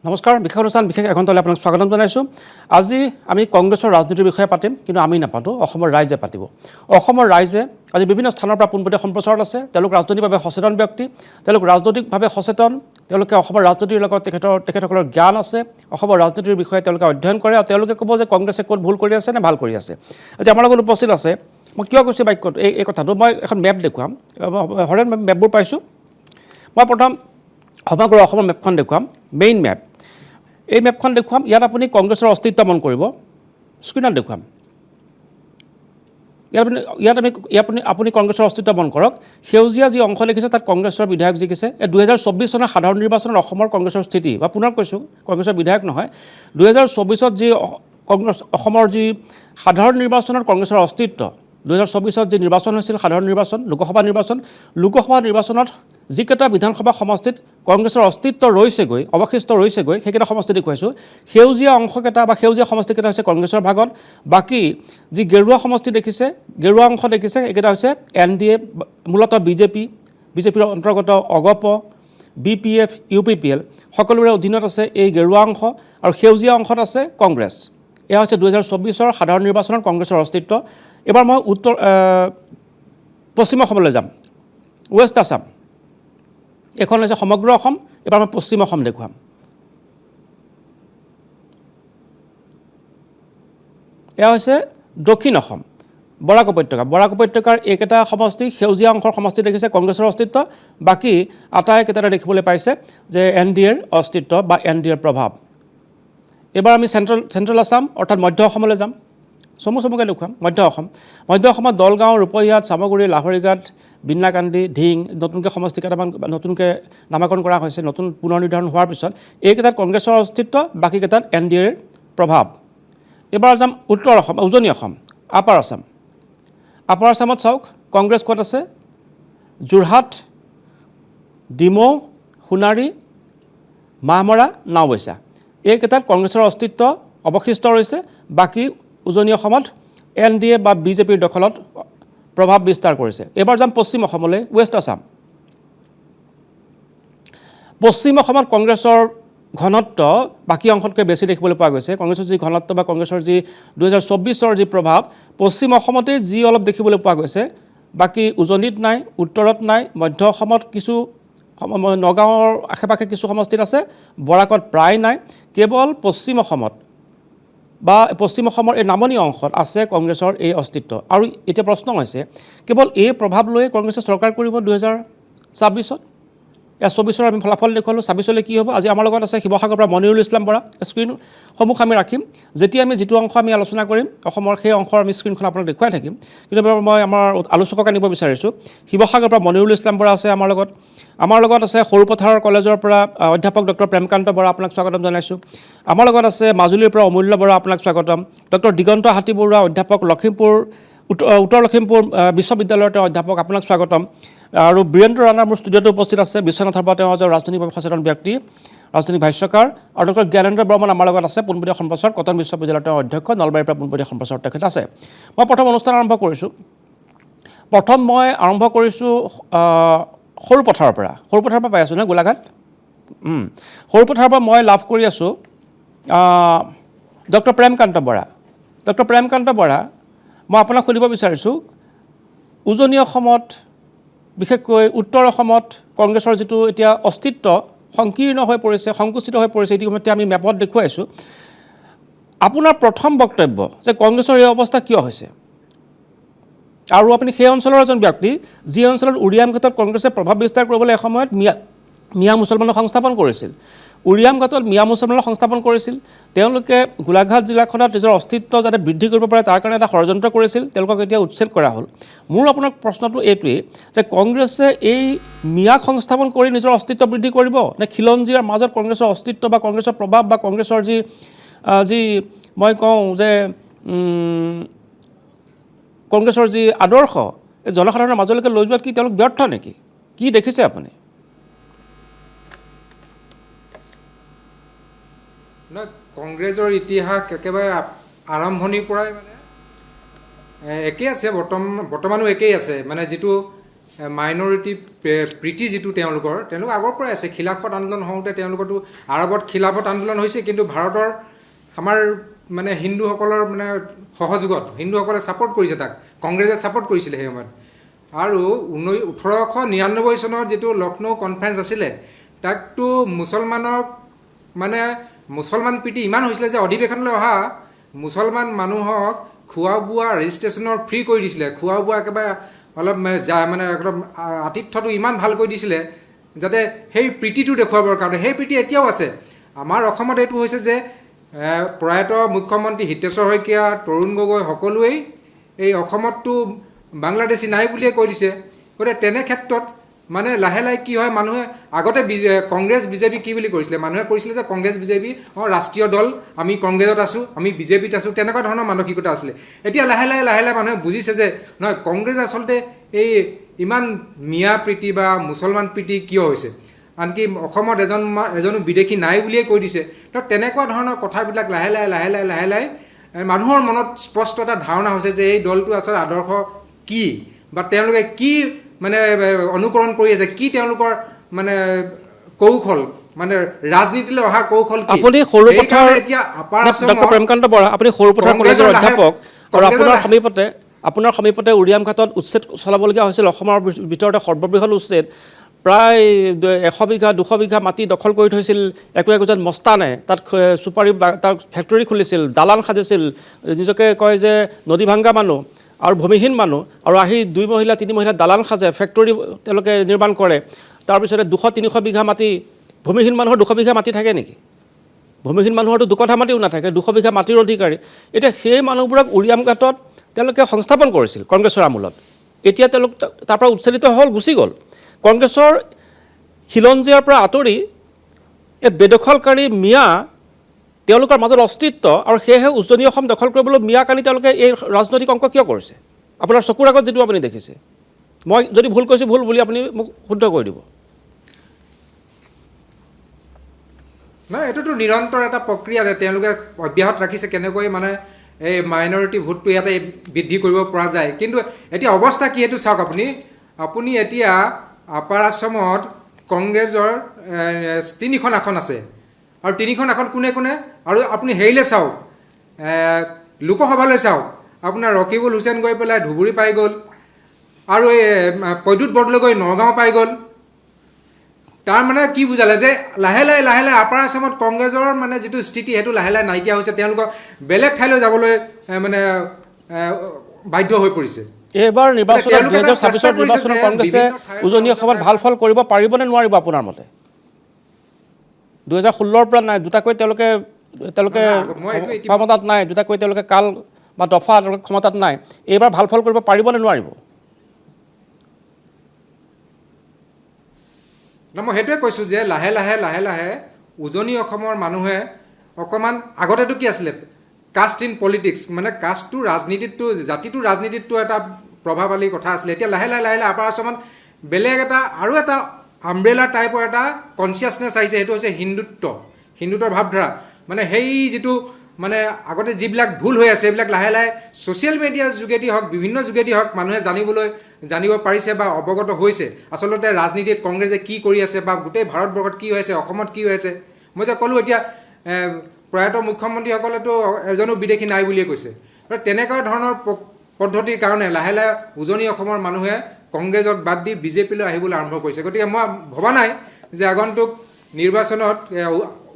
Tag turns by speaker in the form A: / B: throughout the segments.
A: নমস্কাৰ বিশেষ অনুষ্ঠান বিশেষ এঘণ্টালৈ আপোনাক স্বাগতম জনাইছোঁ। আজি আমি কংগ্ৰেছৰ ৰাজনীতিৰ বিষয়ে পাতিম, কিন্তু আমি নাপাতোঁ, অসমৰ ৰাইজে পাতিব। অসমৰ ৰাইজে আজি বিভিন্ন স্থানৰ পৰা পোনপটীয়া সম্প্ৰচাৰত আছে। তেওঁলোক ৰাজনৈতিকভাৱে সচেতন ব্যক্তি, তেওঁলোক ৰাজনৈতিকভাৱে সচেতন, তেওঁলোকে অসমৰ ৰাজনীতিৰ লগত তেখেতসকলৰ জ্ঞান আছে, অসমৰ ৰাজনীতিৰ বিষয়ে তেওঁলোকে অধ্যয়ন কৰে আৰু তেওঁলোকে ক'ব যে কংগ্ৰেছে ক'ত ভুল কৰি আছে নে ভাল কৰি আছে। আজি আমাৰ লগত উপস্থিত আছে, মই কিয় কৈছোঁ বাক্যত এই কথাটো, মই এখন মেপ দেখুৱাম, হৰেণ মেপবোৰ পাইছোঁ। মই প্ৰথম সমগ্ৰ অসমৰ মেপখন দেখুৱাম, মেইন মেপ। এই মেপখন দেখুৱাম, ইয়াত আপুনি কংগ্ৰেছৰ অস্তিত্ব মন কৰিব, স্ক্ৰীণত দেখুৱাম। আপুনি কংগ্ৰেছৰ অস্তিত্ব মন কৰক। সেউজীয়া যি অংশ দেখিছে তাত কংগ্ৰেছৰ বিধায়ক জিকিছে। 2024 চনৰ সাধাৰণ নিৰ্বাচনত অসমৰ কংগ্ৰেছৰ স্থিতি, বা পুনৰ কৈছোঁ কংগ্ৰেছৰ বিধায়ক নহয়, 2024 যি অসমৰ যি সাধাৰণ নিৰ্বাচনত কংগ্ৰেছৰ অস্তিত্ব, 2024 যি নিৰ্বাচন হৈছিল সাধাৰণ নিৰ্বাচন, লোকসভা নিৰ্বাচনত যিকেইটা বিধানসভা সমষ্টিত কংগ্ৰেছৰ অস্তিত্ব ৰৈছেগৈ, অৱশিষ্ট ৰৈছেগৈ, সেইকেইটা সমষ্টি দেখুৱাইছোঁ। সেউজীয়া অংশকেইটা বা সেউজীয়া সমষ্টিকেইটা হৈছে কংগ্ৰেছৰ ভাগত। বাকী যি গেৰুৱা সমষ্টি দেখিছে, গেৰুৱা অংশ দেখিছে, এইকেইটা হৈছে NDA, মূলতঃ বিজেপিৰ অন্তৰ্গত অগপ, BPF, UPPL সকলোৰে অধীনত আছে এই গেৰুৱা অংশ, আৰু সেউজীয়া অংশত আছে কংগ্ৰেছ। এয়া হৈছে 2024 সাধাৰণ নিৰ্বাচনত কংগ্ৰেছৰ অস্তিত্ব। এবাৰ মই পশ্চিম অসমলৈ যাম, ৱেষ্ট আছাম। এখন হৈছে সমগ্ৰ অসম, এবাৰ মই পশ্চিম অসম দেখুৱাম। এয়া হৈছে দক্ষিণ অসম, বৰাক উপত্যকাৰ এইকেইটা সমষ্টি, সেউজীয়া অংশৰ সমষ্টি দেখিছে কংগ্ৰেছৰ অস্তিত্ব। বাকী আটাইকেইটাতে দেখিবলৈ পাইছে যে NDAৰ অস্তিত্ব বা NDAৰ প্ৰভাৱ। এবাৰ আমি চেণ্ট্ৰেল আছাম অৰ্থাৎ মধ্য অসমলৈ যাম, চমুকৈ দেখুৱাম। মধ্য অসমত দলগাঁও, ৰূপহীহাট, চামগুৰি, লাহৰীঘাট, বিন্নাকান্দি, ঢিং, নতুনকৈ সমষ্টি কেইটামান নতুনকৈ নামাকৰণ কৰা হৈছে, নতুন পুনৰ নিৰ্ধাৰণ হোৱাৰ পিছত এইকেইটাত কংগ্ৰেছৰ অস্তিত্ব, বাকীকেইটাত NDAৰ প্ৰভাৱ। এবাৰ যাম উত্তৰ অসম, উজনি অসম, আপাৰ আছামত চাওক কংগ্ৰেছ ক'ত আছে, যোৰহাট, ডিমৌ, সোণাৰী, মাহমৰা, নাওবৈচা, এইকেইটাত কংগ্ৰেছৰ অস্তিত্ব অৱশিষ্ট ৰৈছে। বাকী উজনি অসমত NDA বা বিজেপিৰ দখলত প্ৰভাৱ বিস্তাৰ কৰিছে। এবাৰ যাম পশ্চিম অসমলৈ, ৱেষ্ট আছাম। পশ্চিম অসমত কংগ্ৰেছৰ ঘনত্ব বাকী অংশতকৈ বেছি দেখিবলৈ পোৱা গৈছে। কংগ্ৰেছৰ যি ঘনত্ব বা কংগ্ৰেছৰ যি 2024 যি প্ৰভাৱ পশ্চিম অসমতেই যি অলপ দেখিবলৈ পোৱা গৈছে, বাকী উজনিত নাই, উত্তৰত নাই, মধ্য অসমত কিছু, নগাঁৱৰ আশে পাশে কিছু সমষ্টিত আছে, বৰাকত প্ৰায় নাই। কেৱল পশ্চিম অসমত বা পশ্চিম অসমৰ এই নামনি অংশত আছে কংগ্ৰেছৰ এই অস্তিত্ব। আৰু এতিয়া প্ৰশ্ন হৈছে, কেৱল এই প্ৰভাৱ লৈয়ে কংগ্ৰেছে চৰকাৰ কৰিব 2024-ত? 24 আমি ফলাফল দেখুৱালোঁ, 26লৈ কি হ'ব? আজি আমাৰ লগত আছে শিৱসাগৰৰ পৰা মনিৰুল ইছলাম বৰা। স্ক্ৰীণ সন্মুখ আমি ৰাখিম, যেতিয়া আমি যিটো অংশ আমি আলোচনা কৰিম অসমৰ, সেই অংশৰ আমি স্ক্ৰীণখন আপোনাক দেখুৱাই থাকিম। কিন্তু মই আমাৰ আলোচকক আনিব বিচাৰিছোঁ, শিৱসাগৰৰ পৰা মনিৰুল ইছলাম বৰা আছে আমাৰ লগত আছে সৰুপথাৰ কলেজৰ পৰা অধ্যাপক ডক্টৰ প্ৰেমকান্ত বৰা, আপোনাক স্বাগতম জনাইছোঁ। আমাৰ লগত আছে মাজুলীৰ পৰা অমূল্য বৰা, আপোনাক স্বাগতম। ডক্টৰ দিগন্ত হাতীবৰুৱা, অধ্যাপক উত্তৰ লখিমপুৰ বিশ্ববিদ্যালয়ৰ তেওঁ অধ্যাপক, আপোনাক স্বাগতম। আৰু বীৰেন্দ্ৰ ৰাণা মোৰ ষ্টুডিঅ'তে উপস্থিত আছে, বিশ্বনাথ ৰাভা, তেওঁ এজন ৰাজনৈতিকভাৱে সচেতন ব্যক্তি, ৰাজনৈতিক ভাষ্যকাৰ। আৰু ডক্টৰ জ্ঞানেন্দ্ৰ বৰ্মন আমাৰ লগত আছে, পোনপটীয়া সম্প্ৰচাৰ, কটন বিশ্ববিদ্যালয়ৰ তেওঁ অধ্যক্ষ, নলবাৰীৰ পৰা পোনপটীয়া সম্প্ৰচাৰত তেখেত আছে। মই প্ৰথম অনুষ্ঠান আৰম্ভ কৰিছোঁ সৰুপথাৰৰ পৰা পাই আছোঁ নহয়, গোলাঘাট। সৰুপথাৰৰ পৰা মই লাভ কৰি আছোঁ ডক্টৰ প্ৰেমকান্ত বৰা। মই আপোনাক সুধিব বিচাৰিছোঁ, উজনি অসমত, বিশেষকৈ উত্তৰ অসমত কংগ্ৰেছৰ যিটো এতিয়া অস্তিত্ব সংকীৰ্ণ হৈ পৰিছে, সংকুচিত হৈ পৰিছে, ইতিমধ্যে আমি মেপত দেখুৱাইছোঁ। আপোনাৰ প্ৰথম বক্তব্য যে কংগ্ৰেছৰ এই অৱস্থা কিয় হৈছে, আৰু আপুনি সেই অঞ্চলৰ এজন ব্যক্তি যি অঞ্চলত উৰিয়াম ঘাটত কংগ্ৰেছে প্ৰভাৱ বিস্তাৰ কৰিবলৈ এসময়ত মিয়া মুছলমানক সংস্থাপন কৰিছিল। উৰিয়াম ঘাটত মিয়া মুছলমানক সংস্থাপন কৰিছিল। তেওঁলোকে গোলাঘাট জিলাখনত নিজৰ অস্তিত্ব যাতে বৃদ্ধি কৰিব পাৰে তাৰ কাৰণে এটা ষড়যন্ত্ৰ কৰিছিল, তেওঁলোকক এতিয়া উচ্ছেদ কৰা হ'ল। মোৰ আপোনাৰ প্ৰশ্নটো এইটোৱেই যে কংগ্ৰেছে এই মিয়াক সংস্থাপন কৰি নিজৰ অস্তিত্ব বৃদ্ধি কৰিব, নে খিলঞ্জীয়াৰ মাজত কংগ্ৰেছৰ অস্তিত্ব বা কংগ্ৰেছৰ প্ৰভাৱ বা কংগ্ৰেছৰ যি মই কওঁ যে কংগ্ৰেছৰ যি আদৰ্শ এই জনসাধাৰণৰ মাজলৈকে লৈ যোৱাত কি তেওঁলোক ব্যৰ্থ নেকি? কি দেখিছে আপুনি?
B: কংগ্ৰেছৰ ইতিহাস একেবাৰে আৰম্ভণিৰ পৰাই মানে একেই আছে, বৰ্তমানো একেই আছে। মানে যিটো মাইনৰিটি প্ৰীতি যিটো তেওঁলোক আগৰ পৰাই আছে। খিলাফত আন্দোলন হওঁতে তেওঁলোকৰতো আৰবত খিলাফত আন্দোলন হৈছে, কিন্তু ভাৰতৰ আমাৰ মানে হিন্দুসকলৰ মানে সহযোগত হিন্দুসকলে ছাপৰ্ট কৰিছে তাক, কংগ্ৰেছে ছাপৰ্ট কৰিছিলে সেই সময়ত। আৰু 1899 চনত যিটো লক্ষ্ণৌ কনফাৰেঞ্চ আছিলে, তাকতো মুছলমানক মানে মুছলমান প্ৰীতি ইমান হৈছিলে যে অধিৱেশনলৈ অহা মুছলমান মানুহক খোৱা বোৱা ৰেজিষ্ট্ৰেশ্যনৰ ফ্ৰী কৰি দিছিলে। খোৱা বোৱা একেবাৰে অলপ মানে একদম আতিথ্যটো ইমান ভাল কৰি দিছিলে যাতে সেই প্ৰীতিটো দেখুৱাবৰ কাৰণে। সেই প্ৰীতি এতিয়াও আছে আমাৰ অসমত। এইটো হৈছে যে প্ৰয়াত মুখ্যমন্ত্ৰী হিতেশ্বৰ শইকীয়া, তৰুণ গগৈ সকলোৱেই এই অসমততো বাংলাদেশী নাই বুলিয়ে কৈ দিছে। গতিকে তেনে ক্ষেত্ৰত মানে লাহে লাহে কি হয়, মানুহে আগতে কংগ্ৰেছ বিজেপি কি বুলি কৰিছিলে, মানুহে কৈছিলে যে কংগ্ৰেছ বিজেপি ৰাষ্ট্ৰীয় দল, আমি কংগ্ৰেছত আছোঁ, আমি বিজেপিত আছোঁ, তেনেকুৱা ধৰণৰ মানসিকতা আছিলে। এতিয়া লাহে লাহে মানুহে বুজিছে যে নহয়, কংগ্ৰেছ আচলতে এই ইমান মিয়া প্ৰীতি বা মুছলমান প্ৰীতি কিয় হৈছে, আনকি অসমত এজনো বিদেশী নাই বুলিয়ে কৈ দিছে। তো তেনেকুৱা ধৰণৰ কথাবিলাক লাহে লাহে মানুহৰ মনত স্পষ্ট এটা ধাৰণা হৈছে যে এই দলটো আচলতে আদৰ্শ কি, বা তেওঁলোকে কি মানে অনুকৰণ কৰি আছে, কি তেওঁলোকৰ মানে কৌশল, মানে ৰাজনীতিলৈ অহাৰ কৌশল কি।
A: আপুনি সৰুপথাৰ
B: এতিয়া
A: ডক্টৰ প্ৰেমকান্ত বৰা, আপুনি সৰুপথাৰ কলেজৰ অধ্যাপক, আৰু আপোনাৰ সমীপতে উৰিয়াম ঘাটত উচ্ছেদ চলাবলগীয়া হৈছিল। অসমৰ ভিতৰতে সৰ্ববৃহৎ উচ্ছেদ। প্ৰায় 100 বিঘা 200 বিঘা মাটি দখল কৰি থৈছিল একোজন মস্তানে। তাত চুপাৰী তাত ফেক্টৰী খুলিছিল, দালান সাজিছিল, নিজকে কয় যে নদী ভাংগা মানুহ আৰু ভূমিহীন মানুহ, আৰু আহি 2 মহিলা 3 মহিলা দালান সাজে, ফেক্টৰী তেওঁলোকে নিৰ্মাণ কৰে। তাৰপিছতে 200-300 বিঘা মাটি, ভূমিহীন মানুহৰ 200 বিঘা মাটি থাকে নেকি? ভূমিহীন মানুহৰতো 2 কঠা মাটিও নাথাকে, 200 বিঘা মাটিৰ অধিকাৰী। এতিয়া সেই মানুহবোৰক উৰিয়াম ঘাটত তেওঁলোকে সংস্থাপন কৰিছিল কংগ্ৰেছৰ আমোলত। এতিয়া তেওঁলোক তাৰ পৰা উচ্ছেদিত হ'ল, গুচি গ'ল। কংগ্ৰেছৰ খিলঞ্জীয়াৰ পৰা আঁতৰি এই বেদখলকাৰী মিয়া তেওঁলোকৰ মাজত অস্তিত্ব, আৰু সেয়েহে উজনি অসম দখল কৰিবলৈ মিয়া কানি তেওঁলোকে এই ৰাজনৈতিক অংক কিয় কৰিছে? আপোনাৰ চকুৰ আগত যিটো আপুনি দেখিছে, মই যদি ভুল কৈছোঁ ভুল বুলি আপুনি মোক শুদ্ধ কৰি দিব।
B: নাই, এইটোতো নিৰন্তৰ এটা প্ৰক্ৰিয়া তেওঁলোকে অব্যাহত ৰাখিছে, কেনেকৈ মানে এই মাইনৰিটি ভোটটো ইয়াতে বৃদ্ধি কৰিব পৰা যায়। কিন্তু এতিয়া অৱস্থা কি সেইটো চাওক আপুনি এতিয়া আপাৰ আছামত কংগ্ৰেছৰ 3খন আসন আছে, আৰু 3খন আসন কোনে আৰু আপুনি হেৰিলৈ চাওক, লোকসভালৈ চাওক, আপোনাৰ ৰকিবুল হুছেইন গৈ পেলাই ধুবুৰী পাই গ'ল, আৰু এই প্ৰদ্যুৎ বৰদলৈ গৈ নগাঁও পাই গ'ল। তাৰ মানে কি বুজালে যে লাহে লাহে আপাৰ আছামত কংগ্ৰেছৰ মানে যিটো স্থিতি সেইটো লাহে লাহে নাইকিয়া হৈছে, তেওঁলোকক বেলেগ ঠাইলৈ যাবলৈ মানে বাধ্য হৈ পৰিছে।
A: এইবাৰ নিৰ্বাচনত 2026 নিৰ্বাচনত কংগ্ৰেছে উজনি অসমত ভাল ফল কৰিব পাৰিবনে নোৱাৰিব আপোনাৰ মতে? 2016ৰ পৰা নাই, দুটাকৈ তেওঁলোকে ক্ষমতাত নাই, দুটাকৈ তেওঁলোকে কাল বা দফা ক্ষমতাত নাই। এইবাৰ ভাল ফল কৰিব পাৰিবনে নোৱাৰিব?
B: মই সেইটোৱে কৈছোঁ যে লাহে লাহে উজনি অসমৰ মানুহে অকণমান, আগতেতো কি আছিলে, কাষ্ট ইন পলিটিক্স, মানে কাষ্টটো ৰাজনীতিটো, জাতিটো ৰাজনীতিটো এটা প্ৰভাৱশালী কথা আছিলে। এতিয়া লাহে লাহে আপাৰ আছামত বেলেগ আৰু এটা আমব্ৰেলা টাইপৰ এটা কনচিয়াছনেছ আহিছে, সেইটো হৈছে হিন্দুত্বৰ ভাৱধাৰা। মানে সেই যিটো মানে আগতে যিবিলাক ভুল হৈ আছে সেইবিলাক লাহে লাহে ছ'চিয়েল মিডিয়াৰ যোগেদি হওক, বিভিন্ন যোগেদি হওক, মানুহে জানিব পাৰিছে বা অৱগত হৈছে আচলতে ৰাজনীতিত কংগ্ৰেছে কি কৰি আছে, বা গোটেই ভাৰতবৰ্ষত কি হৈ আছে, অসমত কি হৈ আছে। মই যে ক'লোঁ এতিয়া প্ৰয়াত মুখ্যমন্ত্ৰীসকলেতো এজনো বিদেশী নাই বুলিয়ে কৈছে। তেনেকুৱা ধৰণৰ পদ্ধতিৰ কাৰণে লাহে লাহে উজনি অসমৰ মানুহে কংগ্ৰেছক বাদ দি বিজেপিলৈ আহিবলৈ আৰম্ভ কৰিছে। গতিকে মই ভবা নাই যে আগন্তুক নিৰ্বাচনত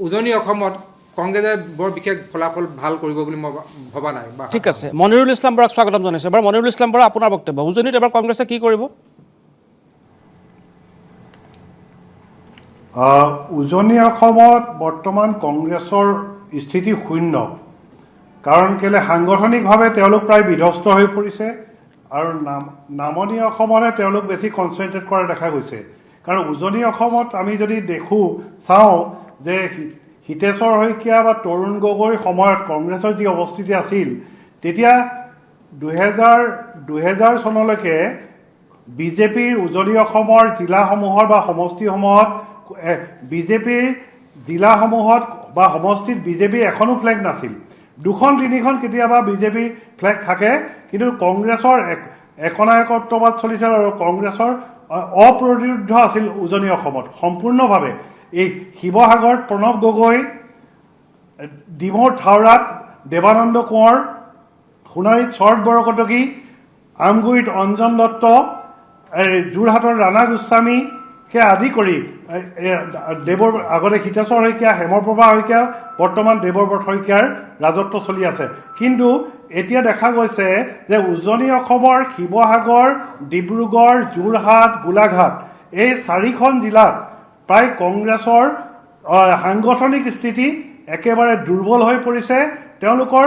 B: উজনি অসমত কংগ্ৰেছে বৰ বিশেষ ফলাফল ভাল কৰিব বুলি মই ভবা নাই।
A: ঠিক আছে, মনিৰুল ইছলাম বৰাক স্বাগতম জনাইছোঁ। এবাৰ মনিৰুল ইছলাম বৰা, আপোনাৰ বক্তব্য, উজনিত এবাৰ কংগ্ৰেছে কি কৰিব?
C: উজনি অসমত বৰ্তমান কংগ্ৰেছৰ স্থিতি শূন্য। কাৰণ কেলৈ, সাংগঠনিকভাৱে তেওঁলোক প্ৰায় বিধ্বস্ত হৈ পৰিছে, আৰু নামনি অসমতে তেওঁলোক বেছি কনচেনট্ৰেট কৰা দেখা গৈছে। কাৰণ উজনি অসমত আমি যদি চাওঁ যে হিতেশ্বৰ শইকীয়া বা তৰুণ গগৈৰ সময়ত কংগ্ৰেছৰ যি অৱস্থিতি আছিল, তেতিয়া 2000 চনলৈকে বিজেপিৰ উজনি অসমৰ জিলাসমূহৰ বা সমষ্টিসমূহত বিজেপিৰ জিলাসমূহত বা সমষ্টিত বিজেপিৰ এখনো ফ্লেগ নাছিল। 2খন 3খন কেতিয়াবা বিজেপিৰ ফ্লেগ থাকে, কিন্তু কংগ্ৰেছৰ একনায়কত্ববাদ চলিছিল আৰু কংগ্ৰেছৰ অপ্ৰতিৰোধ আছিল উজনি অসমত সম্পূৰ্ণভাৱে। এই শিৱসাগৰত প্ৰণৱ গগৈ, ডিমৌৰ থাওৰাত দেৱানন্দ কোঁৱৰ, সোণাৰীত শৰৎ বৰকটকী, আমগুৰিত অঞ্জন দত্ত, যোৰহাটৰ ৰাণা গোস্বামীকে আদি কৰি দেৱৰ আগতে হিতেশ্বৰ শইকীয়া, হেমপ্ৰভা শইকীয়া, বৰ্তমান দেৱব্ৰত শইকীয়াৰ ৰাজত্ব চলি আছে। কিন্তু এতিয়া দেখা গৈছে যে উজনি অসমৰ শিৱসাগৰ, ডিব্ৰুগড়, যোৰহাট, গোলাঘাট এই 4খন জিলাত প্ৰায় কংগ্ৰেছৰ সাংগঠনিক স্থিতি একেবাৰে দুৰ্বল হৈ পৰিছে। তেওঁলোকৰ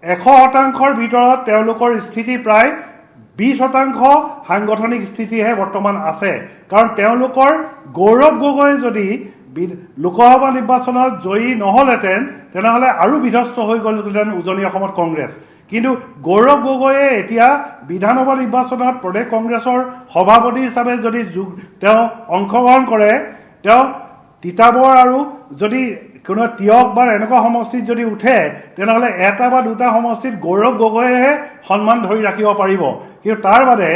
C: 100% ভিতৰত তেওঁলোকৰ স্থিতি প্ৰায় 20% সাংগঠনিক স্থিতিহে বৰ্তমান আছে। কাৰণ তেওঁলোকৰ গৌৰৱ গগৈ যদি লোকসভা নিৰ্বাচনত জয়ী নহ'লহেঁতেন তেনেহ'লে আৰু বিধ্বস্ত হৈ গ'লহেঁতেন উজনি অসমত কংগ্ৰেছ। কিন্তু গৌৰৱ গগৈয়ে এতিয়া বিধানসভা নিৰ্বাচনত প্ৰদেশ কংগ্ৰেছৰ সভাপতি হিচাপে যদি তেওঁ অংশগ্ৰহণ কৰে, তেওঁ তিতাবৰ আৰু যদি কোনো তিয়ক বা এনেকুৱা সমষ্টিত যদি উঠে তেনেহ'লে এটা বা দুটা সমষ্টিত গৌৰৱ গগৈয়েহে সন্মান ধৰি ৰাখিব পাৰিব। কিন্তু তাৰ বাদে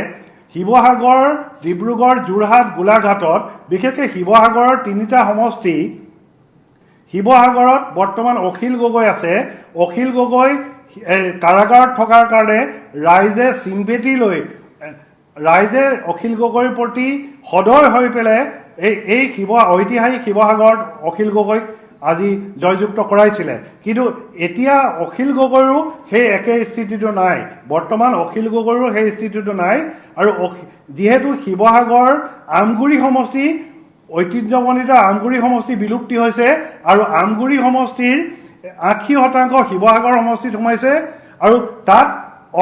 C: শিৱসাগৰ, ডিব্ৰুগড়, যোৰহাট, গোলাঘাটত বিশেষকৈ শিৱসাগৰৰ 3টা সমষ্টি, শিৱসাগৰত বৰ্তমান অখিল গগৈ আছে। অখিল গগৈ কাৰাগাৰত থকাৰ কাৰণে ৰাইজে চিম্পেটি লৈ ৰাইজে অখিল গগৈৰ প্ৰতি সদয় হৈ পেলাই এই ঐতিহাসিক শিৱসাগৰত অখিল গগৈক আজি জয়যুক্ত কৰাইছিলে। কিন্তু এতিয়া অখিল গগৈৰো সেই একে স্থিতিটো নাই। বৰ্তমান অখিল গগৈৰো সেই স্থিতিটো নাই। আৰু যিহেতু শিৱসাগৰ আমগুৰি সমষ্টি, ঐতিহ্যমণ্ডিত আমগুৰি সমষ্টি বিলুপ্তি হৈছে আৰু আমগুৰি সমষ্টিৰ 80% শিৱসাগৰ সমষ্টিত সোমাইছে। আৰু তাত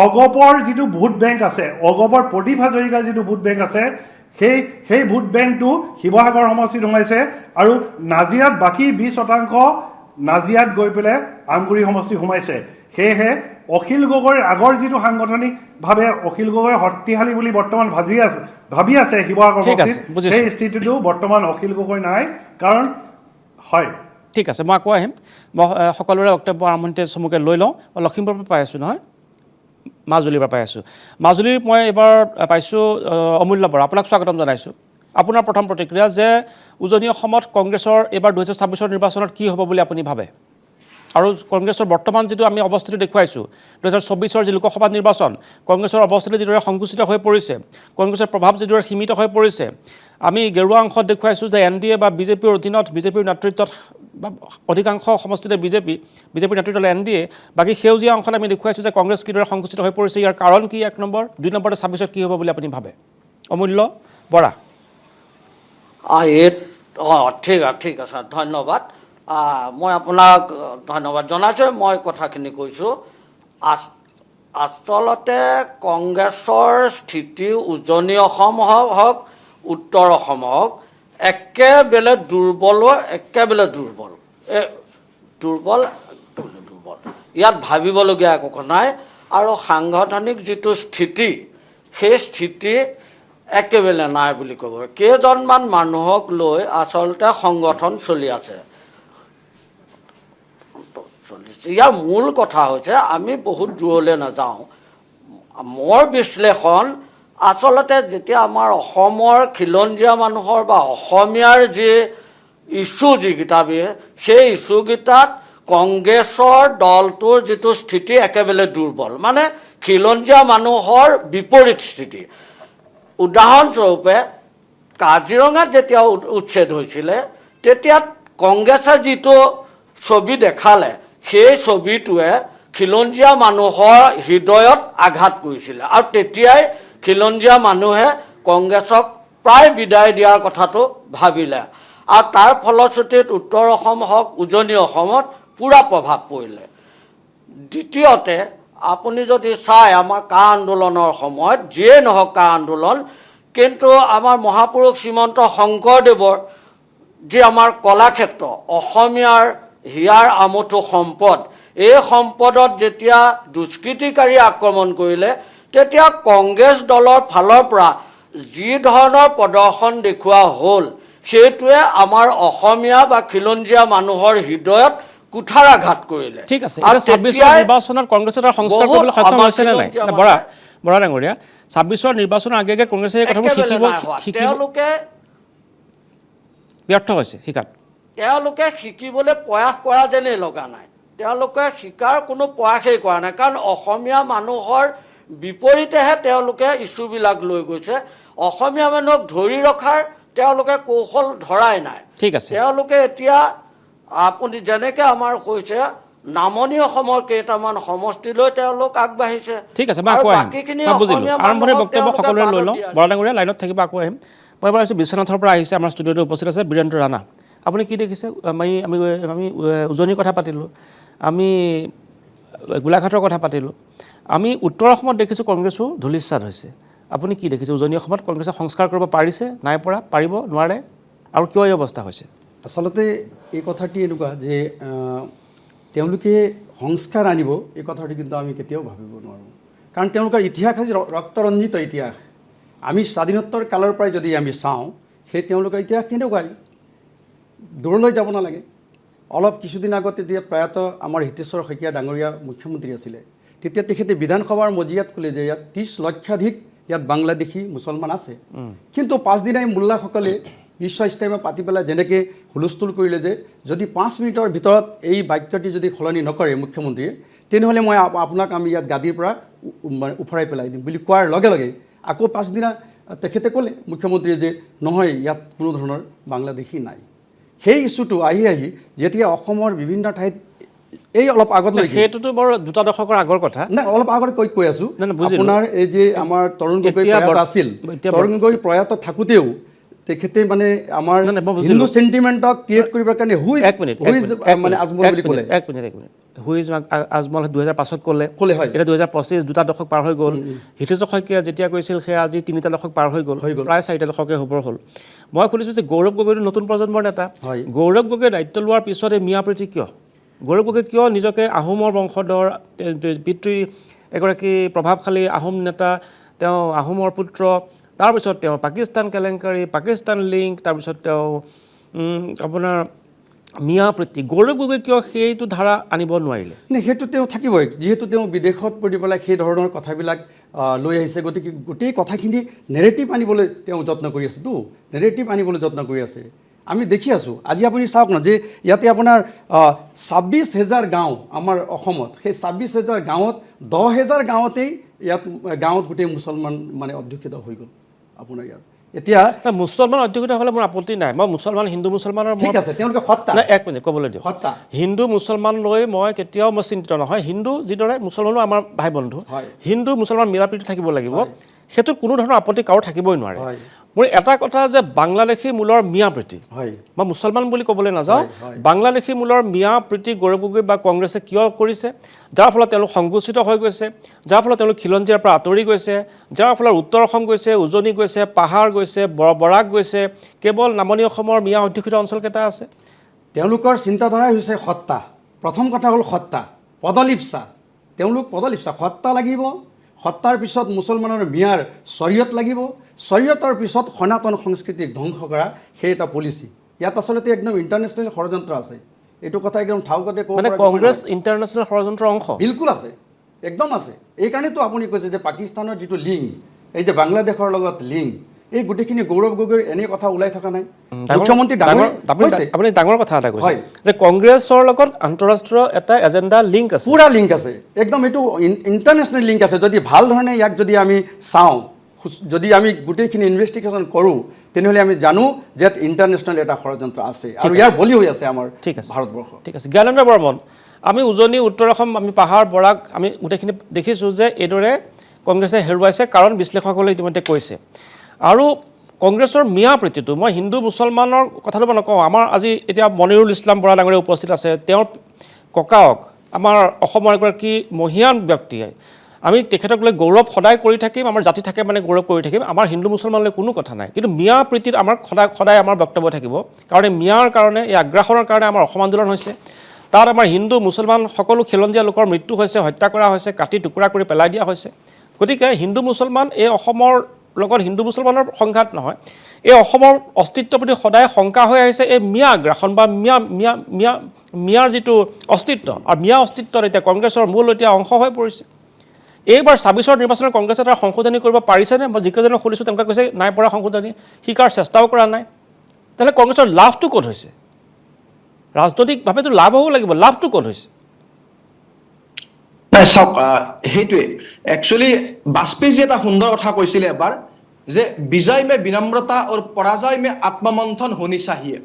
C: অগপৰ যিটো ভোট বেংক আছে, অগপৰ প্ৰদীপ হাজৰিকাৰ যিটো ভোট বেংক আছে, সেই ভোট বেংকটো শিৱসাগৰ সমষ্টিত সোমাইছে। আৰু নাজিৰাত বাকী 20% নাজিৰাত গৈ পেলাই আমগুৰি সমষ্টি সোমাইছে। সেয়েহে অখিল গগৈৰ আগৰ যিটো সাংগঠনিকভাৱে অখিল গগৈ শক্তিশালী বুলি বৰ্তমান ভাবি আছে শিৱসাগৰ সমষ্টিত, সেই স্থিতিটো বৰ্তমান অখিল গগৈ নাই। কাৰণ হয়,
A: ঠিক আছে, মই আকৌ আহিম। মই সকলোৰে বক্তব্য আৰম্ভণিতে চমুকে লৈ লওঁ। লখিমপুৰৰ পৰা পাই আছোঁ নহয়, মাজুলীৰ পৰা পাই আছোঁ। মাজুলীৰ মই এইবাৰ পাইছোঁ অমূল্য বৰা, আপোনাক স্বাগতম জনাইছোঁ। আপোনাৰ প্ৰথম প্ৰতিক্ৰিয়া যে উজনি অসমত কংগ্ৰেছৰ এইবাৰ 2026 নিৰ্বাচনত কি হ'ব বুলি আপুনি ভাবে? আৰু কংগ্ৰেছৰ বৰ্তমান যিটো আমি অৱস্থিতি দেখুৱাইছোঁ, 2024 যি লোকসভা নিৰ্বাচন, কংগ্ৰেছৰ অৱস্থিতি যিদৰে সংকুচিত হৈ পৰিছে, কংগ্ৰেছৰ প্ৰভাৱ যিদৰে সীমিত হৈ পৰিছে, আমি গেৰুৱা অংশত দেখুৱাইছোঁ যে NDA বা বিজেপিৰ অধীনত, বিজেপিৰ নেতৃত্বত বা অধিকাংশ সমষ্টিতে বিজেপিৰ নেতৃত্বত NDA, বাকী সেউজীয়া অংশত আমি দেখুৱাইছোঁ যে কংগ্ৰেছ কিদৰে সংকুচিত হৈ পৰিছে। ইয়াৰ কাৰণ কি? 1 নম্বৰ। 2 নম্বৰতে 26ত কি হ'ব বুলি আপুনি ভাবে? অমূল্য বৰা।
D: ঠিক আছে, ধন্যবাদ। মই আপোনাক ধন্যবাদ জনাইছোঁ। মই কথাখিনি কৈছোঁ, আচলতে কংগ্ৰেছৰ স্থিতি উজনি অসম হওক, উত্তৰ অসম হওক, একেবাৰে দুৰ্বল। ইয়াত ভাবিবলগীয়া একো নাই। আৰু সাংগঠনিক যিটো স্থিতি, সেই স্থিতি একেবাৰে নাই বুলি ক'ব। কেইজনমান মানুহক লৈ আচলতে সংগঠন চলি আছে। ইয়াৰ মূল কথা হৈছে, আমি বহুত দূৰলৈ নাযাওঁ। মোৰ বিশ্লেষণ, আচলতে যেতিয়া আমাৰ অসমৰ খিলঞ্জীয়া মানুহৰ বা অসমীয়াৰ যি ইছ্যু যিকেইটা, সেই ইছ্যুকেইটাত কংগ্ৰেছৰ দলটোৰ যিটো স্থিতি একেবাৰে দুৰ্বল, মানে খিলঞ্জীয়া মানুহৰ বিপৰীত স্থিতি। উদাহৰণস্বৰূপে কাজিৰঙাত যেতিয়া উচ্ছেদ হৈছিলে, তেতিয়া কংগ্ৰেছে যিটো ছবি দেখালে, সেই ছবিটোৱে খিলঞ্জীয়া মানুহৰ হৃদয়ত আঘাত কৰিছিলে। আৰু তেতিয়াই খিলঞ্জীয়া মানুহে কংগ্ৰেছক প্ৰায় বিদায় দিয়াৰ কথাটো ভাবিলে। আৰু তাৰ ফলশ্ৰুতিত উত্তৰ অসম হওক, উজনি অসমত পূৰা প্ৰভাৱ পৰিলে। দ্বিতীয়তে, আপুনি যদি চাই আমাৰ কা আন্দোলনৰ সময়ত, যিয়ে নহওক কা আন্দোলন, কিন্তু আমাৰ মহাপুৰুষ শ্ৰীমন্ত শংকৰদেৱৰ যি আমাৰ কলাক্ষেত্ৰ, অসমীয়াৰ হিয়াৰ আমঠু সম্পদ, এই সম্পদত যেতিয়া দুষ্কৃতিকাৰী আক্ৰমণ কৰিলে, তেতিয়া কংগ্ৰেছ দলৰ ফালৰ পৰা যি ধৰণৰ প্ৰদৰ্শন দেখুওৱা হ'ল, সেইটোৱে আমাৰ অসমীয়া বা খিলঞ্জীয়া মানুহৰ হৃদয়ত কুঠাৰাঘাত কৰিলে।
A: ঠিক আছে, 26 নিৰ্বাচনত কংগ্ৰেছে তাৰ সংস্কাৰ কৰিবলৈ সক্ষম হৈছে নে নাই? বৰা, বৰা ডাঙৰীয়া ২৬ৰ নিৰ্বাচনৰ আগে আগে কংগ্ৰেছে এই কথাবোৰ
D: তেওঁলোকে
A: ব্যৰ্থ হৈছে শিকাত
D: শিকিবলৈ প্ৰয়াস কৰা যেনেই লগা নাই তেওঁলোকে শিকাৰ কোনো প্ৰয়াসেই কৰা নাই কাৰণ অসমীয়া মানুহৰ বিপৰীতেহে তেওঁলোকে ইছ্যুবিলাক লৈ গৈছে অসমীয়া মানুহক ধৰি ৰখাৰ তেওঁলোকে কৌশল ধৰাই নাই
A: ঠিক আছে
D: তেওঁলোকে এতিয়া আপুনি যেনেকৈ আমাৰ কৈছে নামনি অসমৰ কেইটামান সমষ্টিলৈ তেওঁলোক আগবাঢ়িছে
A: ঠিক আছে মই আকৌ আহিম বুজিলোঁ আৰম্ভণিৰ বক্তব্য সকলোৰে লৈ লওঁ বৰা ডাঙৰীয়া লাইনত থাকিব আকৌ আহিম মই এবাৰ আহিছোঁ বিশ্বনাথৰ পৰা আহিছে আমাৰ ষ্টুডিঅ'টো উপস্থিত আছে বীৰেন্দ্ৰ ৰাণা আপুনি কি দেখিছে আমি উজনিৰ কথা পাতিলোঁ আমি গোলাঘাটৰ কথা পাতিলোঁ আমি উত্তৰ অসমত দেখিছোঁ কংগ্ৰেছো ধূলিসাৎ হৈছে আপুনি কি দেখিছে উজনি অসমত কংগ্ৰেছে সংস্কাৰ কৰিব পাৰিছে নাই পৰা পাৰিব নোৱাৰে আৰু কিয় এই অৱস্থা হৈছে
E: আচলতে এই কথাটি এনেকুৱা যে তেওঁলোকে সংস্কাৰ আনিব এই কথাটি কিন্তু আমি কেতিয়াও ভাবিব নোৱাৰোঁ কাৰণ তেওঁলোকৰ ইতিহাস হৈছে ৰক্তৰঞ্জিত ইতিহাস আমি স্বাধীনোত্তৰ কালৰ পৰাই যদি আমি চাওঁ সেই তেওঁলোকৰ ইতিহাস তেনেকুৱাই দূৰলৈ যাব নালাগে অলপ কিছুদিন আগতে যেতিয়া প্ৰয়াত আমাৰ হিতেশ্বৰ শইকীয়া ডাঙৰীয়া মুখ্যমন্ত্ৰী আছিলে তেতিয়া তেখেতে বিধানসভাৰ মজিয়াত ক'লে যে ইয়াত ৩০ লক্ষাধিক ইয়াত বাংলাদেশী মুছলমান আছে কিন্তু পাছদিনাই মোল্লাসকলে বিশ্ব ইস্তেমা পাতি পেলাই যেনেকৈ হুলস্থুল কৰিলে যে যদি 5 মিনিটৰ ভিতৰত এই বাক্যটি যদি সলনি নকৰে মুখ্যমন্ত্ৰীয়ে তেনেহ'লে মই আপোনাক আমি ইয়াত গাদীৰ পৰা উফৰাই পেলাই দিম বুলি কোৱাৰ লগে লগে আকৌ পাছদিনা তেখেতে ক'লে মুখ্যমন্ত্ৰীয়ে যে নহয় ইয়াত কোনো ধৰণৰ বাংলাদেশী নাই সেই ইছ্যুটো আহি যেতিয়া অসমৰ বিভিন্ন ঠাইত এই অলপ আগত
A: সেইটোতো বাৰু দুটা দশকৰ আগৰ কথা
E: নাই অলপ আগত কৈ আছোঁ আপোনাৰ এই যে আমাৰ তৰুণ গগৈ প্ৰয়াত আছিল তৰুণ গগৈ প্ৰয়াত থাকোঁতেও তেখেতে মানে আমাৰ হিন্দু চেণ্টিমেণ্টক ক্ৰিয়েট কৰিবৰ কাৰণে মানে আজমল বুলি ক'লে
A: এক মিনিট হুইজ আজমল 2005 ক'লে হয় এতিয়া 2025 দুটা দশক পাৰ হৈ গ'ল হিতেশ্বৰ শইকীয়া যেতিয়া কৈছিল সেয়া আজি 3টা দশক পাৰ হৈ গ'ল প্ৰায় 4টা দশকে হ'বৰ হ'ল মই সুধিছোঁ যে গৌৰৱ গগৈটো নতুন প্ৰজন্মৰ নেতা গৌৰৱ গগৈ দায়িত্ব লোৱাৰ পিছত এই মিয়া প্ৰীতি কিয় গৌৰৱ গগৈ কিয় নিজকে আহোমৰ বংশধৰ পিতৃ এগৰাকী প্ৰভাৱশালী আহোম নেতা তেওঁ আহোমৰ পুত্ৰ তাৰপিছত তেওঁ পাকিস্তান কেলেংকাৰী পাকিস্তান লিংক তাৰপিছত তেওঁ আপোনাৰ মিয়া প্ৰীতি গৌৰৱ গগৈ কিয় সেইটো ধাৰা আনিব নোৱাৰিলে
E: নাই সেইটো তেওঁ থাকিবই যিহেতু তেওঁ বিদেশত পঢ়ি পেলাই সেই ধৰণৰ কথাবিলাক লৈ আহিছে গতিকে গোটেই কথাখিনি নেৰেটিভ আনিবলৈ তেওঁ যত্ন কৰি আছেতো নেৰেটিভ আনিবলৈ যত্ন কৰি আছে আমি দেখি আছোঁ আজি আপুনি চাওক না যে ইয়াতে আপোনাৰ ২৬,০০০ গাঁও আমাৰ অসমত সেই ২৬,০০০ গাঁৱত ১০,০০০ গাঁৱতেই ইয়াত গাঁৱত গোটেই মুছলমান মানে অধ্যুষিত হৈ গ'ল আপোনাৰ ইয়াত এতিয়া
A: মুছলমান অধ্যুষিত হ'লে মোৰ আপত্তি নাই মই মুছলমান হিন্দু মুছলমানৰ
E: ঠিক আছে তেওঁলোকে সত্তা
A: নাই এক মিনিট ক'বলৈ দিয়ক
E: সত্তা
A: হিন্দু মুছলমান লৈ মই কেতিয়াও মই চিন্তিত নহয় হিন্দু যিদৰে মুছলমানো আমাৰ ভাই বন্ধু হিন্দু মুছলমান মিলা প্ৰীতি থাকিব লাগিব সেইটো কোনো ধৰণৰ আপত্তি কাৰো থাকিবই নোৱাৰে মোৰ এটা কথা যে বাংলাদেশী মূলৰ মিয়া প্ৰীতি মই মুছলমান বুলি ক'বলৈ নাযাওঁ বাংলাদেশী মূলৰ মিয়া প্ৰীতি গৌৰৱ গগৈ বা কংগ্ৰেছে কিয় কৰিছে যাৰ ফলত তেওঁলোক সংকুচিত হৈ গৈছে যাৰ ফলত তেওঁলোক খিলঞ্জীয়াৰ পৰা আঁতৰি গৈছে যাৰ ফলত উত্তৰ অসম গৈছে উজনি গৈছে পাহাৰ গৈছে বৰাক গৈছে কেৱল নামনি অসমৰ মিয়া অধ্যুষিত অঞ্চলকেইটা আছে
E: তেওঁলোকৰ চিন্তাধাৰাই হৈছে সত্তা প্ৰথম কথা হ'ল সত্তা পদলিপ্সা তেওঁলোক পদলিপ্সা সত্তা লাগিব সত্তাৰ পিছত মুছলমানৰ মিয়াৰ শৰীয়ত লাগিব শৰীয়তৰ পিছত সনাতন সংস্কৃতিক ধ্বংস কৰা সেই এটা পলিচি ইয়াত আচলতে একদম ইণ্টাৰনেশ্যনেল ষড়যন্ত্ৰ আছে এইটো কথা একদম ঠাউকতে ক'ব
A: মানে কংগ্ৰেছ ইণ্টাৰনেশ্যনেল ষড়যন্ত্ৰৰ অংশ
E: বিলকুল আছে একদম আছে এইকাৰণেতো আপুনি কৈছে যে পাকিস্তানৰ যিটো লিংক এই যে বাংলাদেশৰ লগত লিংক এই গোটেইখিনি গৌৰৱ গগৈৰ এনে কথা ওলাই থকা নাই মুখ্যমন্ত্ৰী
A: আপুনি ডাঙৰ কথা এটা কৈছে যে কংগ্ৰেছৰ লগত আন্তঃৰাষ্ট্ৰীয় এটা এজেণ্ডা লিংক আছে
E: পুৰা লিংক আছে একদম এইটো ইণ্টাৰনেশ্যনেল লিংক আছে যদি ভাল ধৰণে ইয়াক যদি আমি চাওঁ যদি আমি গোটেইখিনি ইনভেষ্টিগেশ্যন কৰোঁ তেনেহ'লে আমি জানো যে ইণ্টাৰনেশ্যনেল এটা ষড়যন্ত্ৰ আছে আৰু ইয়াৰ বলি হৈ আছে আমাৰ ভাৰতবৰ্ষ
A: ঠিক আছে জ্ঞানেন্দ্ৰ বৰ্মন আমি উজনি উত্তৰ অসম আমি পাহাৰ বৰাক আমি গোটেইখিনি দেখিছোঁ যে এইদৰে কংগ্ৰেছে হেৰুৱাইছে কাৰণ বিশ্লেষকসকলে ইতিমধ্যে কৈছে আৰু কংগ্ৰেছৰ মিয়া প্ৰীতিটো মই হিন্দু মুছলমানৰ কথাটো মই নকওঁ আমাৰ আজি এতিয়া মনিৰুল ইছলাম বৰা ডাঙৰীয়া উপস্থিত আছে তেওঁৰ ককাওক আমাৰ অসমৰ এগৰাকী মহিয়ান ব্যক্তিয়ে আমি তেখেতক লৈ গৌৰৱ সদায় কৰি থাকিম আমাৰ জাতি থাকে মানে গৌৰৱ কৰি থাকিম আমাৰ হিন্দু মুছলমানলৈ কোনো কথা নাই কিন্তু মিয়া প্ৰীতিত আমাৰ সদায় আমাৰ বক্তব্য থাকিব কাৰণ এই মিয়াৰ কাৰণে এই আগ্ৰাসনৰ কাৰণে আমাৰ অসম আন্দোলন হৈছে তাত আমাৰ হিন্দু মুছলমান সকলো খিলঞ্জীয়া লোকৰ মৃত্যু হৈছে হত্যা কৰা হৈছে কাটি টুকুৰা কৰি পেলাই দিয়া হৈছে গতিকে হিন্দু মুছলমান এই অসমৰ লগত হিন্দু মুছলমানৰ সংঘাত নহয় এই অসমৰ অস্তিত্বৰ প্ৰতি সদায় শংকা হৈ আহিছে এই মিয়া আগ্ৰাসন বা মিয়াৰ যিটো অস্তিত্ব আৰু মিয়া অস্তিত্বত এতিয়া কংগ্ৰেছৰ মূল এতিয়া অংশ হৈ পৰিছে এইবাৰ ২৬ৰ নিৰ্বাচনত কংগ্ৰেছে তাৰ সংশোধনী কৰিব পাৰিছেনে? মই যিকেইজনক সুধিছোঁ তেওঁলোকে কৈছে নাই পৰা সংশোধনী, শিকাৰ চেষ্টাও কৰা নাই। তেতিয়াহ'লে কংগ্ৰেছৰ লাভটো ক'ত হৈছে? ৰাজনৈতিকভাৱেতো লাভ হ'ব লাগিব, লাভটো ক'ত হৈছে?
F: নাই চাওক, সেইটোৱে একচুৱেলি বাজপেয়ীজীয়ে এটা সুন্দৰ কথা কৈছিলে এবাৰ যে বিজয় মে বিনম্ৰতা আৰু পৰাজয় মে আত্মমন্থন হোনি চাহিয়ে।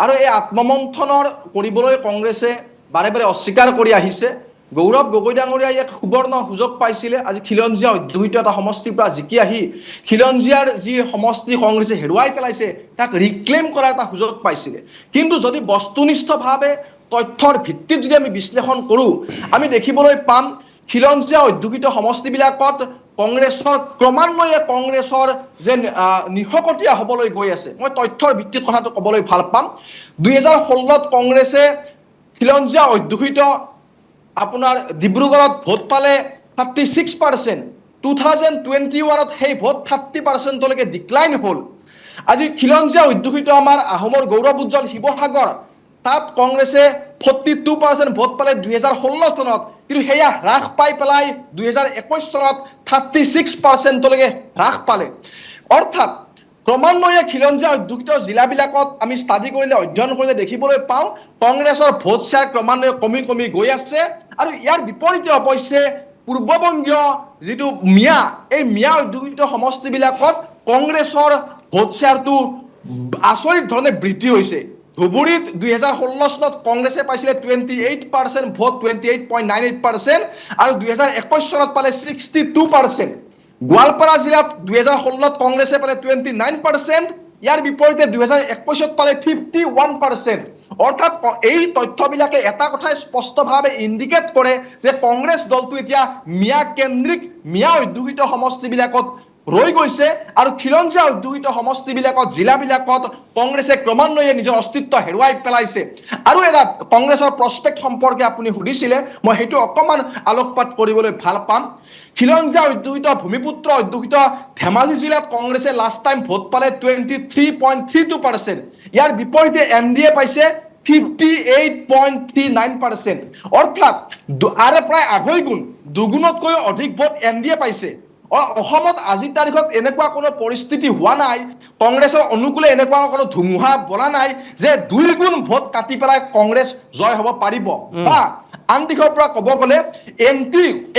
F: আৰু এই আত্মমন্থনৰ কৰিবলৈ কংগ্ৰেছে বাৰে বাৰে অস্বীকাৰ কৰি আহিছে। গৌৰৱ গগৈ ডাঙৰীয়াই এক সুবৰ্ণ সুযোগ পাইছিলে। আজি খিলঞ্জীয়া অধ্যুষিত এটা সমষ্টিৰ পৰা জিকি আহি খিলঞ্জীয়াৰ যি সমষ্টি কংগ্ৰেছে হেৰুৱাই পেলাইছে তাক ৰিক্লেইম কৰাৰ এটা সুযোগ পাইছিলে। কিন্তু যদি বস্তুনিষ্ঠভাৱে তথ্যৰ ভিত্তিত যদি আমি বিশ্লেষণ কৰোঁ, আমি দেখিবলৈ পাম খিলঞ্জীয়া অধ্যুষিত সমষ্টিবিলাকত কংগ্ৰেছৰ ক্ৰমান্বয়ে কংগ্ৰেছৰ যে নিশকতীয়া হ'বলৈ গৈ আছে। মই তথ্যৰ ভিত্তিত কথাটো ক'বলৈ ভাল পাম। ২০১৬ত কংগ্ৰেছে খিলঞ্জীয়া অধ্যুষিত আপোনাৰ ডিব্ৰুগড়ত ভোট পালে 36%, 2021ত সেই ভোট 30%লৈকে ডিক্লাইন হ'ল। আজি খিলঞ্জীয়া অধ্যুষিত আমাৰ আহোমৰ গৌৰৱ উজ্জ্বল শিৱসাগৰ, তাত কংগ্ৰেছে 42% ভোট পালে 2016 চনত, কিন্তু সেয়া হ্ৰাস পাই পেলাই 2021 চনত 36%লৈকে হ্ৰাস পালে। অৰ্থাৎ ক্ৰমান্বয়ে খিলঞ্জীয়া অধ্যুষিত জিলাবিলাকত আমি ষ্টাডি কৰিলে, অধ্যয়ন কৰিলে দেখিবলৈ পাওঁ কংগ্ৰেছৰ ভোট শ্বেয়াৰ ক্ৰমান্বয়ে কমি কমি গৈ আছে। আৰু ইয়াৰ বিপৰীতে অৱশ্যে পূৰ্ববংগীয় যিটো মিয়া, এই মিয়া অধ্যুষিত সমষ্টিবিলাকত কংগ্ৰেছৰ ভোট শ্বেয়াৰটো আচৰিত ধৰণে বৃদ্ধি হৈছে। ধুবুৰীত 2016 চনত কংগ্ৰেছে পাইছিলে 28% ভোট, 28.98%, আৰু 2021 চনত পালে 62%। গোৱালপাৰা জিলাত 2016ত কংগ্ৰেছে পালে 29%, ইয়াৰ বিপৰীতে 2021ত পালে 51%। অৰ্থাৎ এই তথ্যবিলাকে এটা কথাই স্পষ্টভাৱে ইণ্ডিকেট কৰে যে কংগ্ৰেছ দলটো এতিয়া মিয়া কেন্দ্ৰিক, মিয়া অধ্যুষিত সমষ্টিবিলাকত ৰৈ গৈছে। আৰু খিলঞ্জীয়া অধ্যুষিত সমষ্টিবিলাকত, জিলাবিলাকত কংগ্ৰেছে ক্ৰমান্বয়ে নিজৰ অস্তিত্ব হেৰুৱাই পেলাইছে। আৰু এটা কংগ্ৰেছৰ প্ৰস্পেক্ট সম্পৰ্কে আপুনি সুধিছিলে, মই সেইটো অকণমান আলোকপাত কৰিবলৈ ভাল পাম। খিলঞ্জীয়া অধ্যুষিত, ভূমিপুত্ৰ অধ্যুষিত ধেমাজি জিলাত কংগ্ৰেছে লাষ্ট টাইম ভোট পালে 23.32%, ইয়াৰ বিপৰীতে NDA পাইছে 58.39%। অৰ্থাৎ আৰু প্ৰায় আঢ়ৈ গুণ, দুগুণতকৈও অধিক ভোট NDA পাইছে। অসমত আজিৰ তাৰিখত এনেকুৱা কোনো পৰিস্থিতি হোৱা নাই, কংগ্ৰেছৰ অনুকূলে এনেকুৱা কোনো ধুমুহা বলা নাই যে 2 গুণ ভোট কাটি পেলাই কংগ্ৰেছ জয় হ'ব পাৰিব। বা আন দিশৰ পৰা ক'ব গ'লে